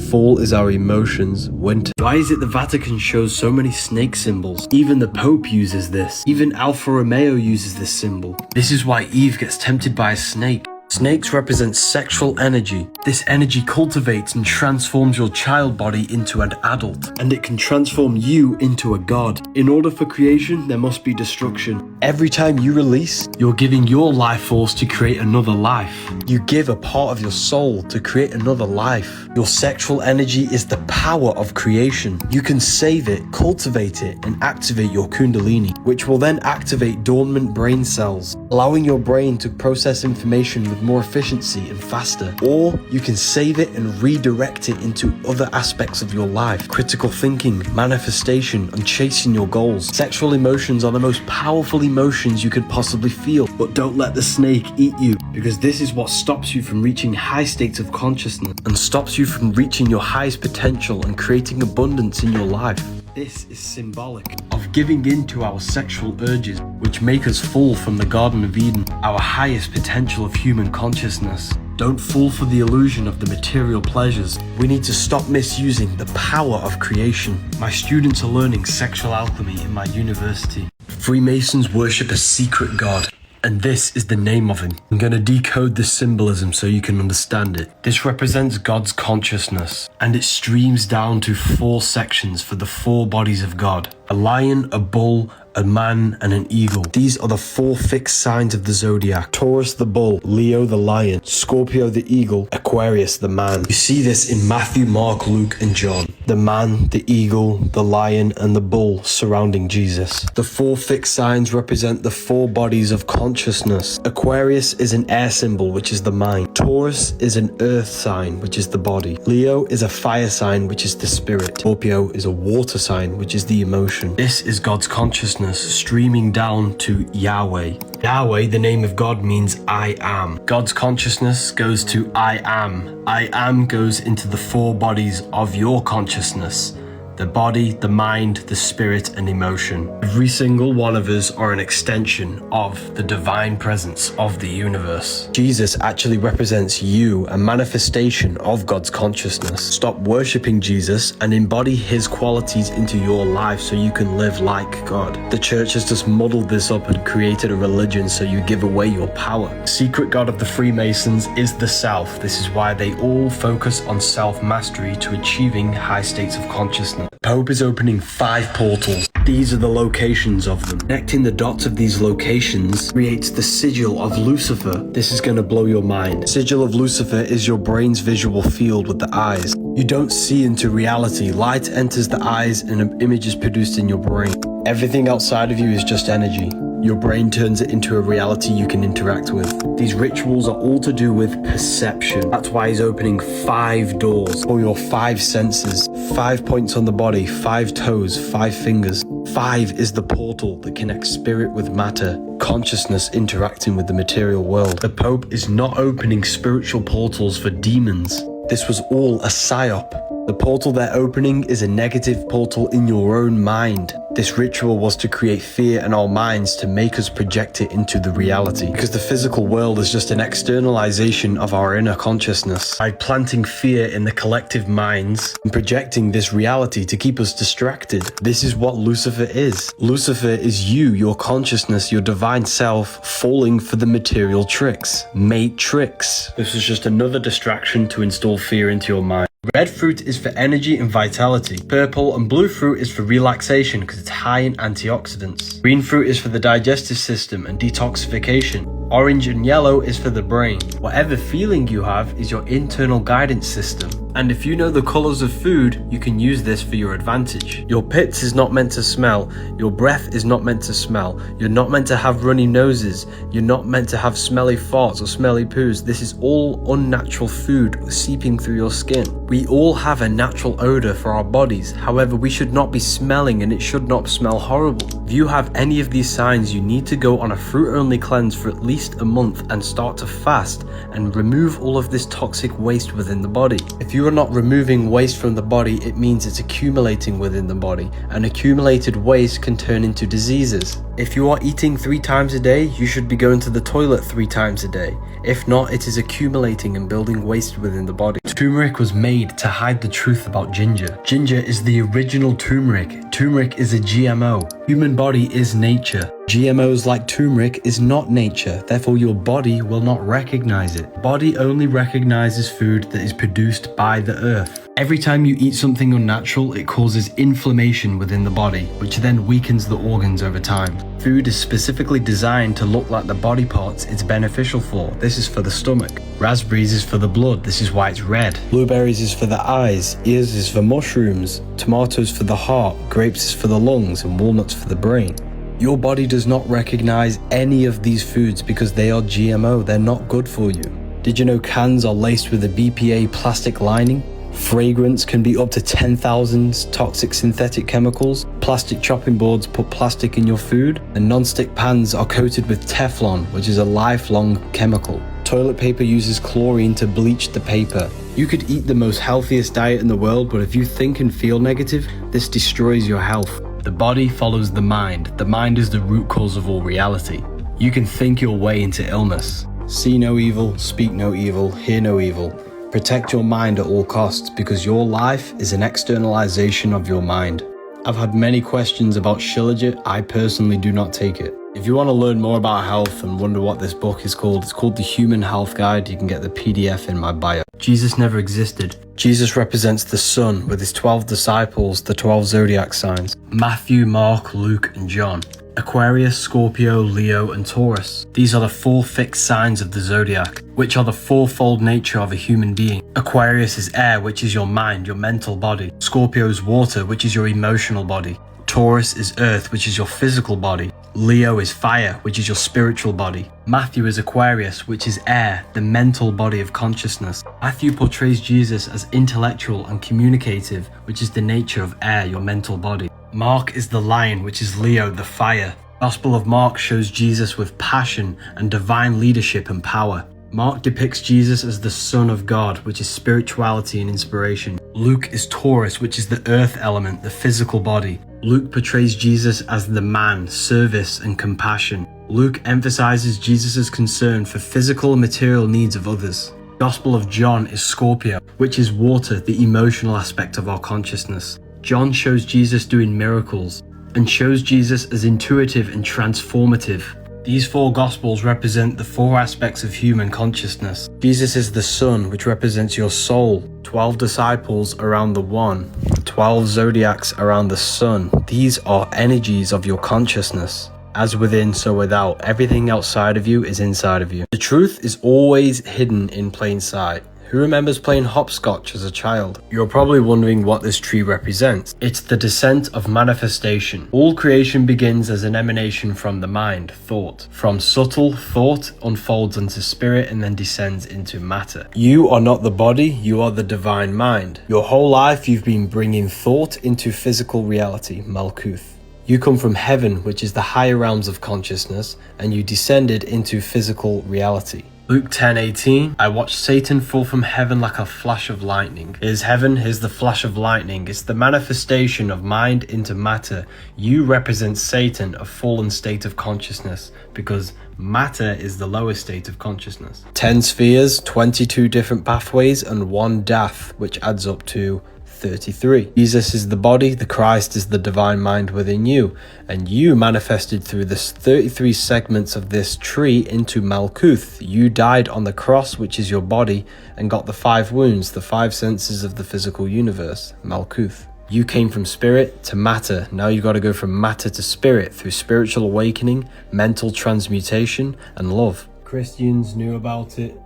Fall is our emotions. Winter. Why is it the Vatican shows so many snake symbols? Even the Pope uses this. Even Alfa Romeo uses this symbol. This is why Eve gets tempted by a snake. Snakes represent sexual energy. This energy cultivates and transforms your child body into an adult, and it can transform you into a god. In order for creation, there must be destruction. Every time you release, you're giving your life force to create another life. You give a part of your soul to create another life. Your sexual energy is the power of creation. You can save it, cultivate it, and activate your kundalini, which will then activate dormant brain cells, allowing your brain to process information with more efficiency and faster. Or you can save it and redirect it into other aspects of your life. Critical thinking, manifestation, and chasing your goals. Sexual emotions are the most powerful emotions you could possibly feel, but don't let the snake eat you, because this is what stops you from reaching high states of consciousness and stops you from reaching your highest potential and creating abundance in your life. This is symbolic of giving in to our sexual urges, which make us fall from the Garden of Eden, our highest potential of human consciousness. Don't fall for the illusion of the material pleasures. We need to stop misusing the power of creation. My students are learning sexual alchemy in my university. Freemasons worship a secret god, and this is the name of him. I'm going to decode this symbolism so you can understand it. This represents God's consciousness, and it streams down to 4 sections for the 4 bodies of God: a lion, a bull, a man, and an eagle. These are the 4 fixed signs of the zodiac: Taurus the bull, Leo the lion, Scorpio the eagle, Aquarius the man. You see this in Matthew, Mark, Luke, and John. The man, the eagle, the lion, and the bull surrounding Jesus. The 4 fixed signs represent the 4 bodies of consciousness. Aquarius is an air symbol, which is the mind. Taurus is an earth sign, which is the body. Leo is a fire sign, which is the spirit. Scorpio is a water sign, which is the emotion. This is God's consciousness streaming down to Yahweh. Yahweh, the name of God, means I am. God's consciousness goes to I am. I am goes into the 4 bodies of your consciousness: the body, the mind, the spirit, and emotion. Every single one of us are an extension of the divine presence of the universe. Jesus actually represents you, a manifestation of God's consciousness. Stop worshipping Jesus and embody his qualities into your life so you can live like God. The church has just muddled this up and created a religion so you give away your power. The secret God of the Freemasons is the self. This is why they all focus on self-mastery to achieving high states of consciousness. The Pope is opening 5 portals. These are the locations of them. Connecting the dots of these locations creates the sigil of Lucifer. This is going to blow your mind. Sigil of Lucifer is your brain's visual field with the eyes. You don't see into reality. Light enters the eyes and an image is produced in your brain. Everything outside of you is just energy. Your brain turns it into a reality you can interact with. These rituals are all to do with perception. That's why he's opening 5 doors for your 5 senses. 5 points on the body, 5 toes, 5 fingers. 5 is the portal that connects spirit with matter, consciousness interacting with the material world. The Pope is not opening spiritual portals for demons. This was all a psyop. The portal they're opening is a negative portal in your own mind. This ritual was to create fear in our minds to make us project it into the reality, because the physical world is just an externalization of our inner consciousness. By planting fear in the collective minds and projecting this reality to keep us distracted. This is what Lucifer is. Lucifer is you, your consciousness, your divine self, falling for the material tricks. Matrix. This is just another distraction to install fear into your mind. Red fruit is for energy and vitality. Purple and blue fruit is for relaxation because it's high in antioxidants. Green fruit is for the digestive system and detoxification. Orange and yellow is for the brain. Whatever feeling you have is your internal guidance system. And if you know the colors of food, you can use this for your advantage. Your pits is not meant to smell. Your breath is not meant to smell. You're not meant to have runny noses. You're not meant to have smelly farts or smelly poos. This is all unnatural food seeping through your skin. We all have a natural odor for our bodies. However, we should not be smelling, and it should not smell horrible. If you have any of these signs, you need to go on a fruit-only cleanse for at least a month and start to fast and remove all of this toxic waste within the body. If you are not removing waste from the body, it means it's accumulating within the body, and accumulated waste can turn into diseases. If you are eating 3 times a day, you should be going to the toilet 3 times a day. If not, it is accumulating and building waste within the body. Turmeric was made to hide the truth about ginger. Ginger is the original turmeric. Turmeric is a GMO. Human body is nature. GMOs like turmeric is not nature, therefore your body will not recognize it. Body only recognizes food that is produced by the earth. Every time you eat something unnatural, it causes inflammation within the body, which then weakens the organs over time. Food is specifically designed to look like the body parts it's beneficial for. This is for the stomach. Raspberries is for the blood, this is why it's red. Blueberries is for the eyes, ears is for mushrooms, tomatoes for the heart, grapes is for the lungs, and walnuts for the brain. Your body does not recognize any of these foods because they are GMO, they're not good for you. Did you know cans are laced with a BPA plastic lining? Fragrance can be up to 10,000 toxic synthetic chemicals. Plastic chopping boards put plastic in your food, and non-stick pans are coated with Teflon, which is a lifelong chemical. Toilet paper uses chlorine to bleach the paper. You could eat the most healthiest diet in the world, but if you think and feel negative, this destroys your health. The body follows the mind. The mind is the root cause of all reality. You can think your way into illness. See no evil, speak no evil, hear no evil. Protect your mind at all costs because your life is an externalization of your mind. I've had many questions about Shilajit. I personally do not take it. If you want to learn more about health and wonder what this book is called, it's called The Human Health Guide. You can get the PDF in my bio. Jesus never existed. Jesus represents the sun with his 12 disciples, the 12 zodiac signs. Matthew, Mark, Luke, and John. Aquarius, Scorpio, Leo, and Taurus. These are the 4 fixed signs of the zodiac, which are the 4-fold nature of a human being. Aquarius is air, which is your mind, your mental body. Scorpio is water, which is your emotional body. Taurus is earth, which is your physical body. Leo is fire, which is your spiritual body. Matthew is Aquarius, which is air, the mental body of consciousness. Matthew portrays Jesus as intellectual and communicative, which is the nature of air, your mental body. Mark is the lion, which is Leo, the fire. Gospel of Mark shows Jesus with passion and divine leadership and power. Mark depicts Jesus as the Son of God, which is spirituality and inspiration. Luke is Taurus, which is the earth element, the physical body. Luke portrays Jesus as the man, service, and compassion. Luke emphasizes Jesus' concern for physical and material needs of others. Gospel of John is Scorpio, which is water, the emotional aspect of our consciousness. John shows Jesus doing miracles and shows Jesus as intuitive and transformative. These 4 Gospels represent the 4 aspects of human consciousness. Jesus is the sun, which represents your soul. 12 disciples around the one. 12 zodiacs around the sun. These are energies of your consciousness. As within, so without. Everything outside of you is inside of you. The truth is always hidden in plain sight. Who remembers playing hopscotch as a child? You're probably wondering what this tree represents. It's the descent of manifestation. All creation begins as an emanation from the mind, thought. From subtle, thought unfolds into spirit and then descends into matter. You are not the body, you are the divine mind. Your whole life you've been bringing thought into physical reality, Malkuth. You come from heaven, which is the higher realms of consciousness, and you descended into physical reality. Luke 10:18, I watched Satan fall from heaven like a flash of lightning. Here's heaven, here's the flash of lightning. It's the manifestation of mind into matter. You represent Satan, a fallen state of consciousness, because matter is the lowest state of consciousness. 10 spheres, 22 different pathways, and 1 dath, which adds up to 33. Jesus is the body, the Christ is the divine mind within you, and you manifested through the 33 segments of this tree into Malkuth. You died on the cross, which is your body, and got the 5 wounds, the 5 senses of the physical universe, Malkuth. You came from spirit to matter. Now you got to go from matter to spirit through spiritual awakening, mental transmutation, and love. Christians knew about it,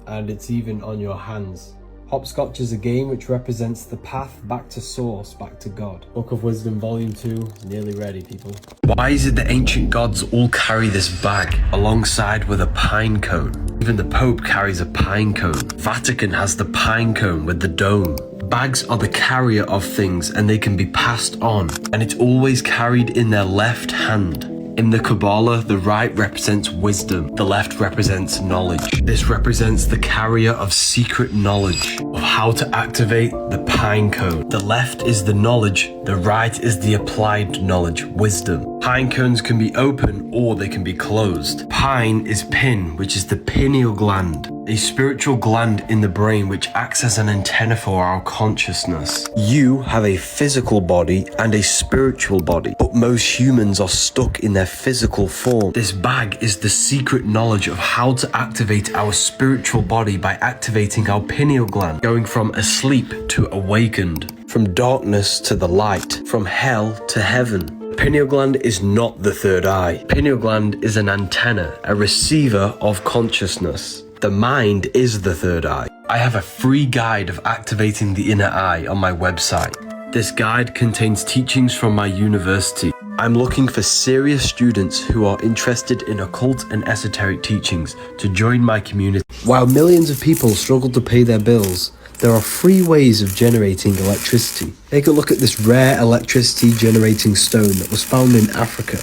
and it's even on your hands. Hopscotch is a game which represents the path back to source, back to God. Book of Wisdom Volume 2 is nearly ready, people. Why is it the ancient gods all carry this bag alongside with a pine cone? Even the Pope carries a pine cone. Vatican has the pine cone with the dome. Bags are the carrier of things and they can be passed on, and it's always carried in their left hand. In the Kabbalah, the right represents wisdom, the left represents knowledge. This represents the carrier of secret knowledge, of how to activate the pine cone. The left is the knowledge, the right is the applied knowledge, wisdom. Pine cones can be open or they can be closed. Pine is pin, which is the pineal gland, a spiritual gland in the brain which acts as an antenna for our consciousness. You have a physical body and a spiritual body, but most humans are stuck in their physical form. This bag is the secret knowledge of how to activate our spiritual body by activating our pineal gland, going from asleep to awakened, from darkness to the light, from hell to heaven. Pineal gland is not the third eye. Pineal gland is an antenna, a receiver of consciousness. The mind is the third eye. I have a free guide of activating the inner eye on my website. This guide contains teachings from my university. I'm looking for serious students who are interested in occult and esoteric teachings to join my community. While millions of people struggle to pay their bills, there are 3 ways of generating electricity. Take a look at this rare electricity generating stone that was found in Africa.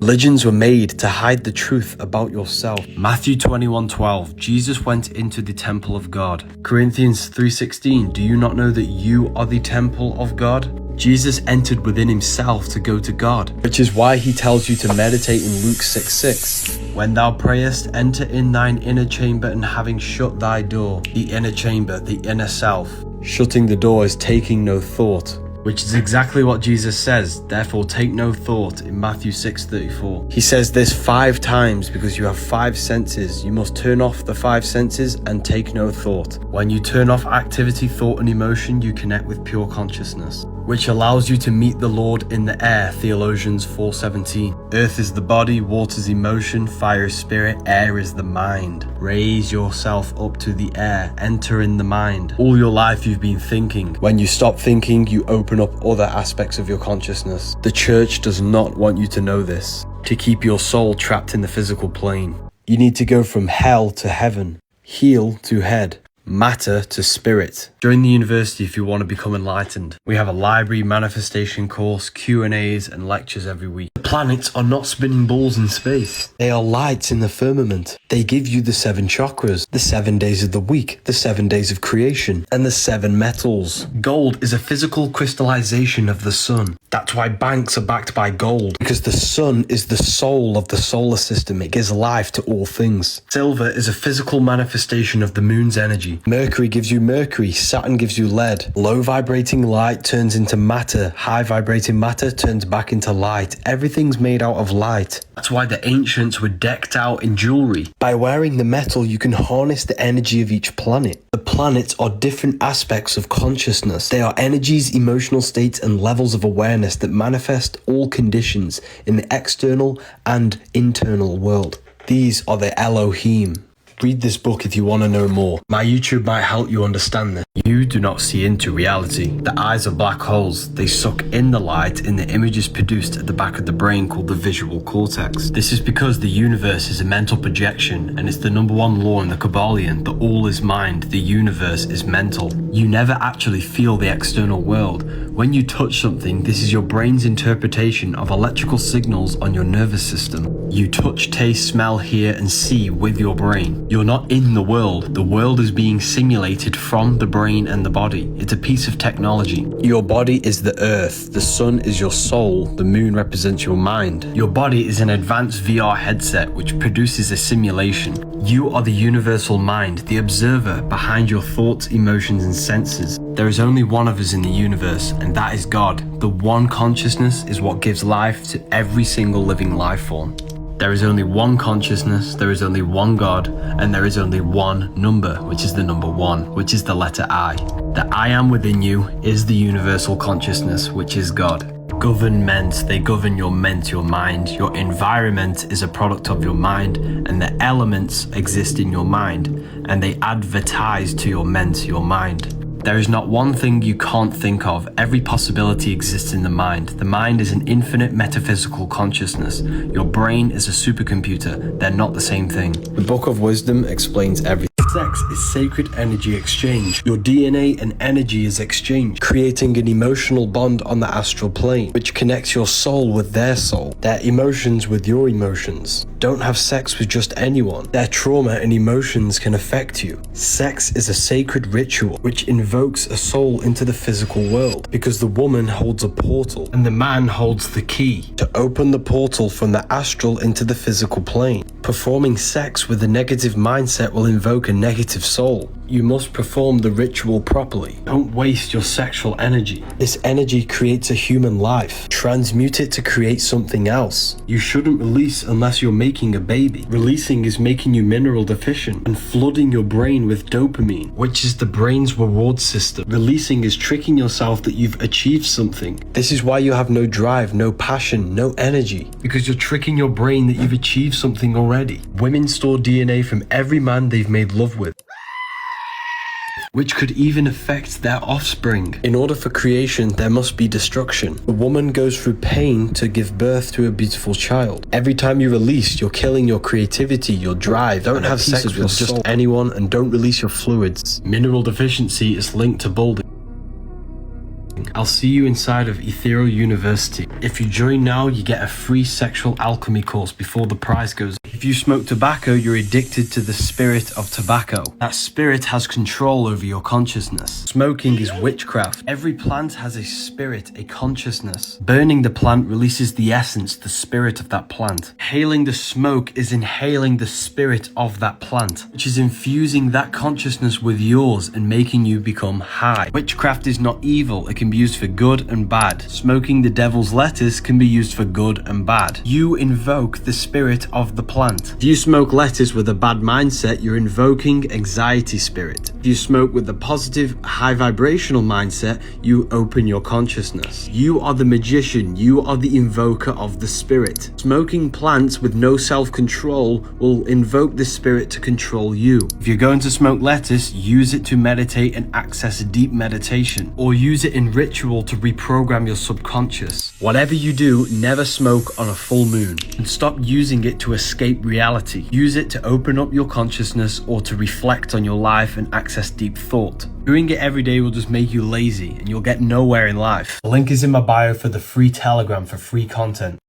Religions were made to hide the truth about yourself. Matthew 21:12, Jesus went into the temple of God. Corinthians 3:16, do you not know that you are the temple of God? Jesus entered within himself to go to God, which is why he tells you to meditate in Luke 6:6. When thou prayest, enter in thine inner chamber, and having shut thy door, the inner chamber, the inner self. Shutting the door is taking no thought, which is exactly what Jesus says, therefore take no thought, in Matthew 6:34. He says this 5 times because you have 5 senses. You must turn off the 5 senses and take no thought. When you turn off activity, thought and emotion, you connect with pure consciousness, which allows you to meet the Lord in the air, Theologians 4:17. Earth is the body, water is emotion, fire is spirit, air is the mind. Raise yourself up to the air, enter in the mind. All your life you've been thinking. When you stop thinking, you open up other aspects of your consciousness. The church does not want you to know this, to keep your soul trapped in the physical plane. You need to go from hell to heaven, heel to head. matter to spirit. Join the university if you want to become enlightened. We have a library, manifestation course, Q&As and lectures every week. The planets are not spinning balls in space. They are lights in the firmament. They give you the 7 chakras, the 7 days of the week, the 7 days of creation, and the 7 metals. Gold is a physical crystallization of the sun. That's why banks are backed by gold. Because the sun is the soul of the solar system. It gives life to all things. Silver is a physical manifestation of the moon's energy. Mercury gives you mercury, Saturn gives you lead. Low vibrating light turns into matter, high vibrating matter turns back into light. Everything's made out of light. That's why the ancients were decked out in jewelry. By wearing the metal, you can harness the energy of each planet. The planets are different aspects of consciousness. They are energies, emotional states, and levels of awareness that manifest all conditions in the external and internal world. These are the Elohim. Read this book if you want to know more. My YouTube might help you understand this. You do not see into reality. The eyes are black holes. They suck in the light in the images produced at the back of the brain called the visual cortex. This is because the universe is a mental projection, and it's the #1 law in the Kabbalion that all is mind, the universe is mental. You never actually feel the external world. When you touch something, this is your brain's interpretation of electrical signals on your nervous system. You touch, taste, smell, hear, and see with your brain. You're not in the world. The world is being simulated from the brain and the body. It's a piece of technology. Your body is the earth. The sun is your soul. The moon represents your mind. Your body is an advanced VR headset which produces a simulation. You are the universal mind, the observer behind your thoughts, emotions, and senses. There is only one of us in the universe, and that is God. The one consciousness is what gives life to every single living life form. There is only one consciousness, there is only one God, and there is only one number, which is the number 1, which is the letter I. The I am within you is the universal consciousness, which is God. Government, they govern your ment, your mind. Your environment is a product of your mind, and the elements exist in your mind, and they advertise to your ment, your mind. There is not one thing you can't think of. Every possibility exists in the mind. The mind is an infinite metaphysical consciousness. Your brain is a supercomputer. They're not the same thing. The Book of Wisdom explains everything. Sex is sacred energy exchange. Your DNA and energy is exchanged, Creating an emotional bond on the astral plane, which connects your soul with their soul, their emotions with your emotions. Don't have sex with just anyone. Their trauma and emotions can affect you. Sex is a sacred ritual which invokes a soul into the physical world, because the woman holds a portal and the man holds the key to open the portal from the astral into the physical plane. Performing sex with a negative mindset will invoke a negative soul. You must perform the ritual properly. Don't waste your sexual energy. This energy creates a human life. Transmute it to create something else. You shouldn't release unless you're making a baby. Releasing is making you mineral deficient and flooding your brain with dopamine, which is the brain's reward system. Releasing is tricking yourself that you've achieved something. This is why you have no drive, no passion, no energy. Because you're tricking your brain that you've achieved something already. Women store DNA from every man they've made love with, which could even affect their offspring. In order for creation, there must be destruction. The woman goes through pain to give birth to a beautiful child. Every time you release, you're killing your creativity, your drive. Don't have sex with just anyone, and don't release your fluids. Mineral deficiency is linked to balding. I'll see you inside of Ethereal University. If you join now, you get a free sexual alchemy course before the price goes. If you smoke tobacco, you're addicted to the spirit of tobacco. That spirit has control over your consciousness. Smoking is witchcraft. Every plant has a spirit, a consciousness. Burning the plant releases the essence, the spirit of that plant. Inhaling the smoke is inhaling the spirit of that plant, which is infusing that consciousness with yours and making you become high. Witchcraft is not evil. It can be used for good and bad. Smoking the devil's lettuce can be used for good and bad. You invoke the spirit of the plant. If you smoke lettuce with a bad mindset, you're invoking anxiety spirit. If you smoke with the positive, high vibrational mindset, you open your consciousness. You are the magician. You are the invoker of the spirit. Smoking plants with no self-control will invoke the spirit to control you. If you're going to smoke lettuce, use it to meditate and access deep meditation, or use it in ritual to reprogram your subconscious. Whatever you do, never smoke on a full moon, and stop using it to escape reality. Use it to open up your consciousness or to reflect on your life and access access deep thought. Doing it every day will just make you lazy and you'll get nowhere in life. The link is in my bio for the free Telegram for free content.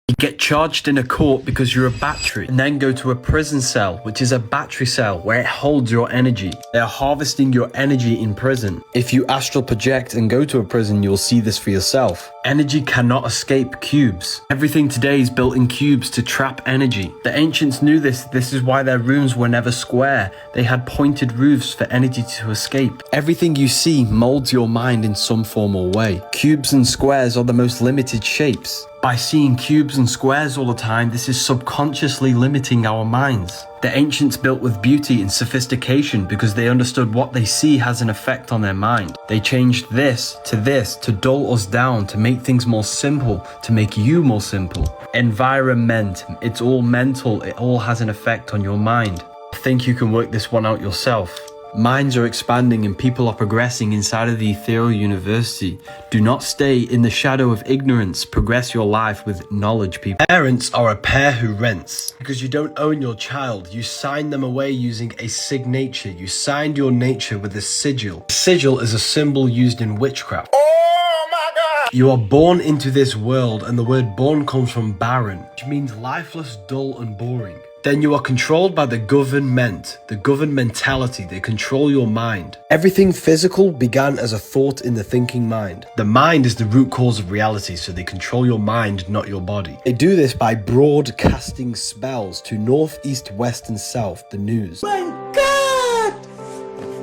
You get charged in a court because you're a battery, and then go to a prison cell, which is a battery cell where it holds your energy. They are harvesting your energy in prison. If you astral project and go to a prison, you'll see this for yourself. Energy cannot escape cubes. Everything today is built in cubes to trap energy. The ancients knew this. This is why their rooms were never square. They had pointed roofs for energy to escape. Everything you see molds your mind in some form or way. Cubes and squares are the most limited shapes. By seeing cubes and squares all the time, this is subconsciously limiting our minds. The ancients built with beauty and sophistication because they understood what they see has an effect on their mind. They changed this to dull us down, to make things more simple, to make you more simple. Environment, it's all mental, it all has an effect on your mind. I think you can work this one out yourself. Minds are expanding and people are progressing inside of the ethereal university. Do not stay in the shadow of ignorance. Progress your life with knowledge, people. Parents are a pair who rents. Because you don't own your child, you sign them away using a signature. You signed your nature with a sigil. A sigil is a symbol used in witchcraft. Oh my God! You are born into this world, and the word born comes from barren, which means lifeless, dull, and boring. Then you are controlled by the governmentality. They control your mind. Everything physical began as a thought in the thinking mind. The mind is the root cause of reality, so they control your mind, not your body. They do this by broadcasting spells to north, east, west, and south, the news. My God!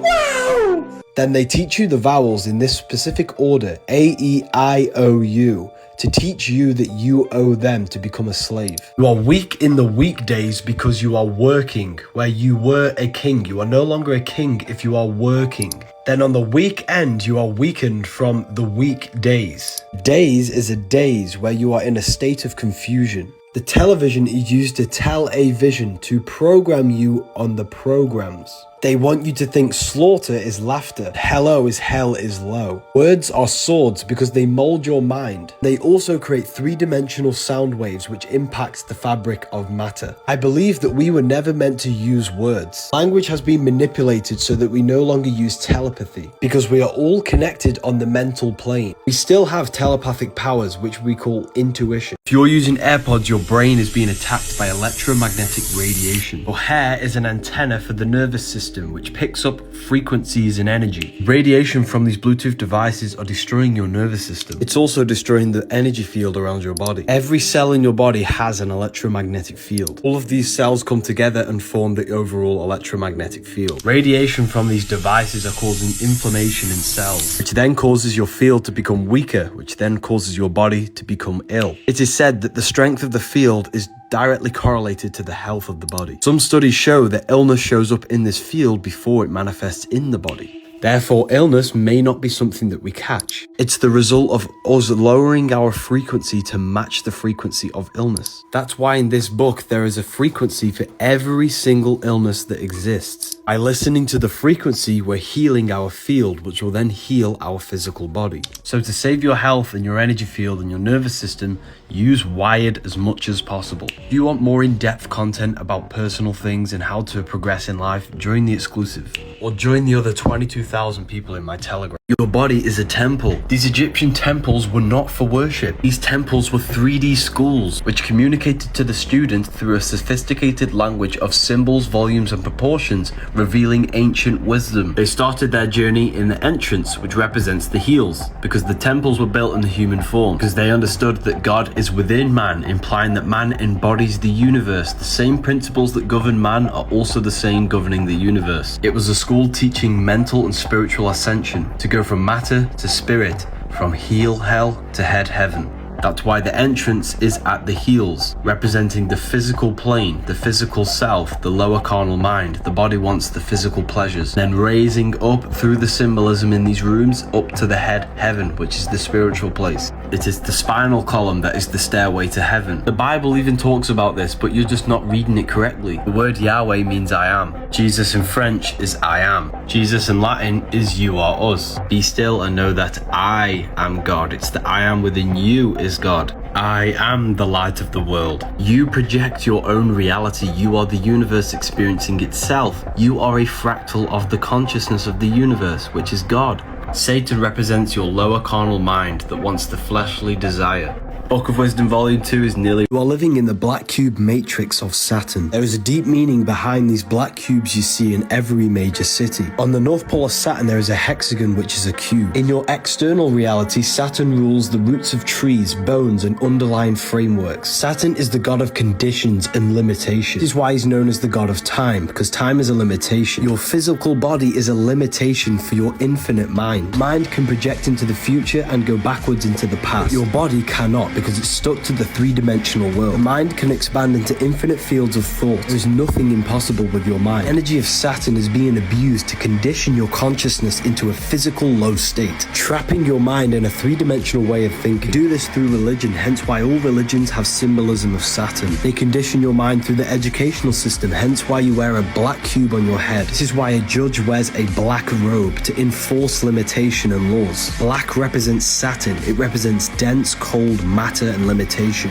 Wow! Then they teach you the vowels in this specific order, A, E, I, O, U, to teach you that you owe them to become a slave. You are weak in the weekdays because you are working. Where you were a king, you are no longer a king if you are working. Then on the weekend, you are weakened from the weekdays. Days is a daze where you are in a state of confusion. The television is used to tell a vision, to program you on the programs. They want you to think slaughter is laughter, hello is hell is low. Words are swords because they mold your mind. They also create three-dimensional sound waves which impacts the fabric of matter. I believe that we were never meant to use words. Language has been manipulated so that we no longer use telepathy because we are all connected on the mental plane. We still have telepathic powers which we call intuition. If you're using AirPods, your brain is being attacked by electromagnetic radiation. Your hair is an antenna for the nervous system which picks up frequencies and energy. Radiation from these Bluetooth devices are destroying your nervous system. It's also destroying the energy field around your body. Every cell in your body has an electromagnetic field. All of these cells come together and form the overall electromagnetic field. Radiation from these devices are causing inflammation in cells, which then causes your field to become weaker, which then causes your body to become ill. It is said that the strength of the field is directly correlated to the health of the body. Some studies show that illness shows up in this field before it manifests in the body. Therefore, illness may not be something that we catch. It's the result of us lowering our frequency to match the frequency of illness. That's why in this book, there is a frequency for every single illness that exists. By listening to the frequency, we're healing our field, which will then heal our physical body. So to save your health and your energy field and your nervous system, use Wired as much as possible. If you want more in-depth content about personal things and how to progress in life, join the exclusive. Or join the other 22,000 people in my Telegram. Your body is a temple. These Egyptian temples were not for worship. These temples were 3D schools, which communicated to the student through a sophisticated language of symbols, volumes, and proportions, revealing ancient wisdom. They started their journey in the entrance, which represents the heels, because the temples were built in the human form, because they understood that God is within man, implying that man embodies the universe. The same principles that govern man are also the same governing the universe. It was a school teaching mental and spiritual ascension, to go from matter to spirit, from heel hell to head heaven. That's why the entrance is at the heels, representing the physical plane, the physical self, the lower carnal mind. The body wants the physical pleasures. Then raising up through the symbolism in these rooms up to the head heaven, which is the spiritual place. It is the spinal column that is the stairway to heaven. The Bible even talks about this, but you're just not reading it correctly. The word Yahweh means I am. Jesus in French is I am. Jesus in Latin is you are us. Be still and know that I am God. It's the I am within you is God. I am the light of the world. You project your own reality. You are the universe experiencing itself. You are a fractal of the consciousness of the universe, which is God. Satan represents your lower carnal mind that wants the fleshly desire. Book of Wisdom Volume 2 is nearly... You are living in the black cube matrix of Saturn. There is a deep meaning behind these black cubes you see in every major city. On the North Pole of Saturn there is a hexagon which is a cube. In your external reality, Saturn rules the roots of trees, bones and underlying frameworks. Saturn is the god of conditions and limitation. This is why he's known as the god of time, because time is a limitation. Your physical body is a limitation for your infinite mind. Mind can project into the future and go backwards into the past. Your body cannot, because it's stuck to the three-dimensional world. The mind can expand into infinite fields of thought. There is nothing impossible with your mind. The energy of Saturn is being abused to condition your consciousness into a physical low state, trapping your mind in a three-dimensional way of thinking. Do this through religion, hence why all religions have symbolism of Saturn. They condition your mind through the educational system, hence why you wear a black cube on your head. This is why a judge wears a black robe, to enforce limitation and laws. Black represents Saturn. It represents dense, cold matter and limitation.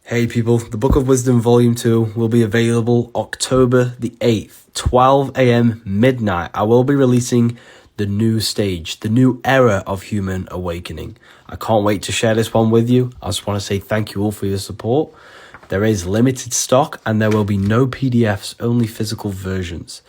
Hey people, the Book of Wisdom Volume 2 will be available October the 8th, 12 AM midnight. I will be releasing the new stage, the new era of human awakening. I can't wait to share this one with you. I just want to say thank you all for your support. There is limited stock and there will be no PDFs, only physical versions.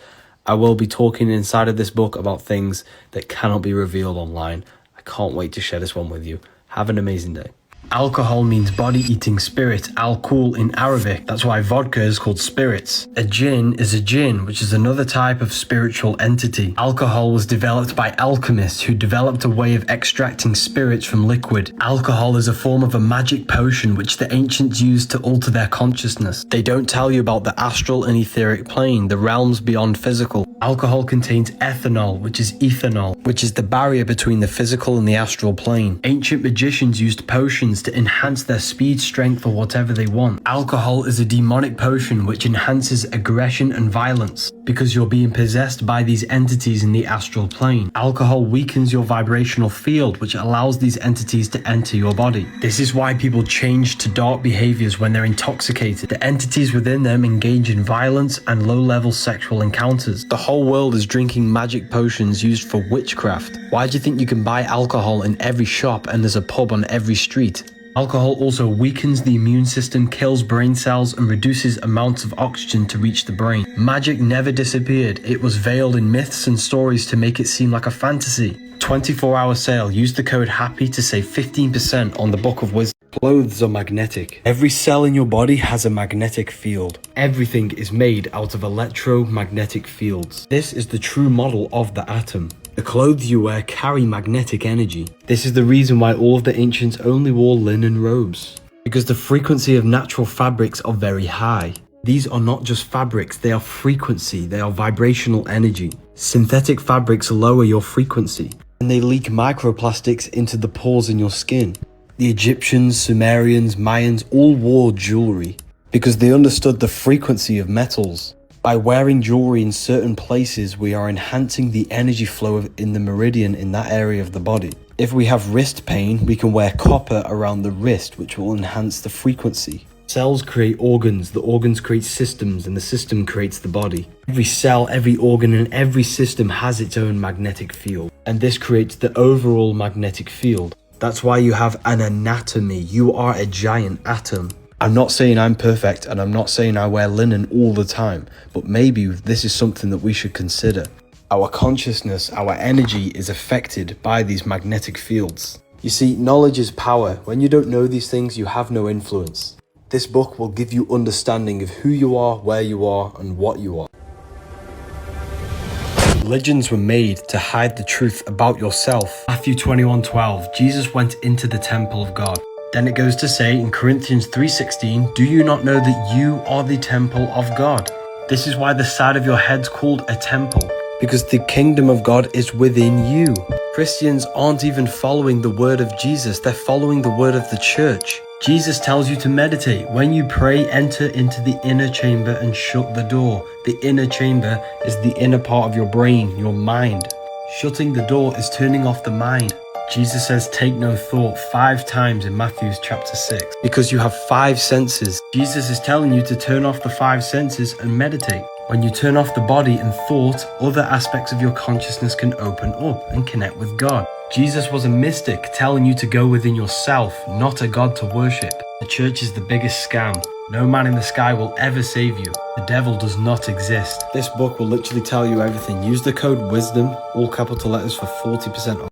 I will be talking inside of this book about things that cannot be revealed online. I can't wait to share this one with you. Have an amazing day. Alcohol means body-eating spirit, alcohol in Arabic. That's why vodka is called spirits. A jinn is a jinn, which is another type of spiritual entity. Alcohol was developed by alchemists who developed a way of extracting spirits from liquid. Alcohol is a form of a magic potion which the ancients used to alter their consciousness. They don't tell you about the astral and etheric plane, the realms beyond physical. Alcohol contains ethanol, which is ethanol, which is the barrier between the physical and the astral plane. Ancient magicians used potions to enhance their speed, strength, or whatever they want. Alcohol is a demonic potion which enhances aggression and violence because you're being possessed by these entities in the astral plane. Alcohol weakens your vibrational field, which allows these entities to enter your body. This is why people change to dark behaviors when they're intoxicated. The entities within them engage in violence and low-level sexual encounters. The whole world is drinking magic potions used for witchcraft. Why do you think you can buy alcohol in every shop and there's a pub on every street? Alcohol also weakens the immune system, kills brain cells, and reduces amounts of oxygen to reach the brain. Magic never disappeared. It was veiled in myths and stories to make it seem like a fantasy. 24-hour sale. Use the code HAPPY to save 15% on the Book of Wisdom. Clothes are magnetic. Every cell in your body has a magnetic field. Everything is made out of electromagnetic fields. This is the true model of the atom. The clothes you wear carry magnetic energy. This is the reason why all of the ancients only wore linen robes, because the frequency of natural fabrics are very high. These are not just fabrics, they are frequency, they are vibrational energy. Synthetic fabrics lower your frequency, and they leak microplastics into the pores in your skin. The Egyptians, Sumerians, Mayans all wore jewelry because they understood the frequency of metals. By wearing jewelry in certain places, we are enhancing the energy flow in the meridian in that area of the body. If we have wrist pain, we can wear copper around the wrist, which will enhance the frequency. Cells create organs, the organs create systems, and the system creates the body. Every cell, every organ, and every system has its own magnetic field, and this creates the overall magnetic field. That's why you have an anatomy. You are a giant atom. I'm not saying I'm perfect, and I'm not saying I wear linen all the time, but maybe this is something that we should consider. Our consciousness, our energy is affected by these magnetic fields. You see, knowledge is power. When you don't know these things, you have no influence. This book will give you understanding of who you are, where you are, and what you are. Religions were made to hide the truth about yourself. Matthew 21:12, Jesus went into the temple of God. Then it goes to say in Corinthians 3:16, do you not know that you are the temple of God? This is why the side of your head's called a temple, because the kingdom of God is within you. Christians aren't even following the word of Jesus, they're following the word of the church. Jesus tells you to meditate. When you pray, enter into the inner chamber and shut the door. The inner chamber is the inner part of your brain, your mind. Shutting the door is turning off the mind. Jesus says take no thought 5 times in Matthew chapter 6. Because you have 5 senses. Jesus is telling you to turn off the 5 senses and meditate. When you turn off the body and thought, other aspects of your consciousness can open up and connect with God. Jesus was a mystic telling you to go within yourself, not a God to worship. The church is the biggest scam. No man in the sky will ever save you. The devil does not exist. This book will literally tell you everything. Use the code WISDOM, all capital letters, for 40% off.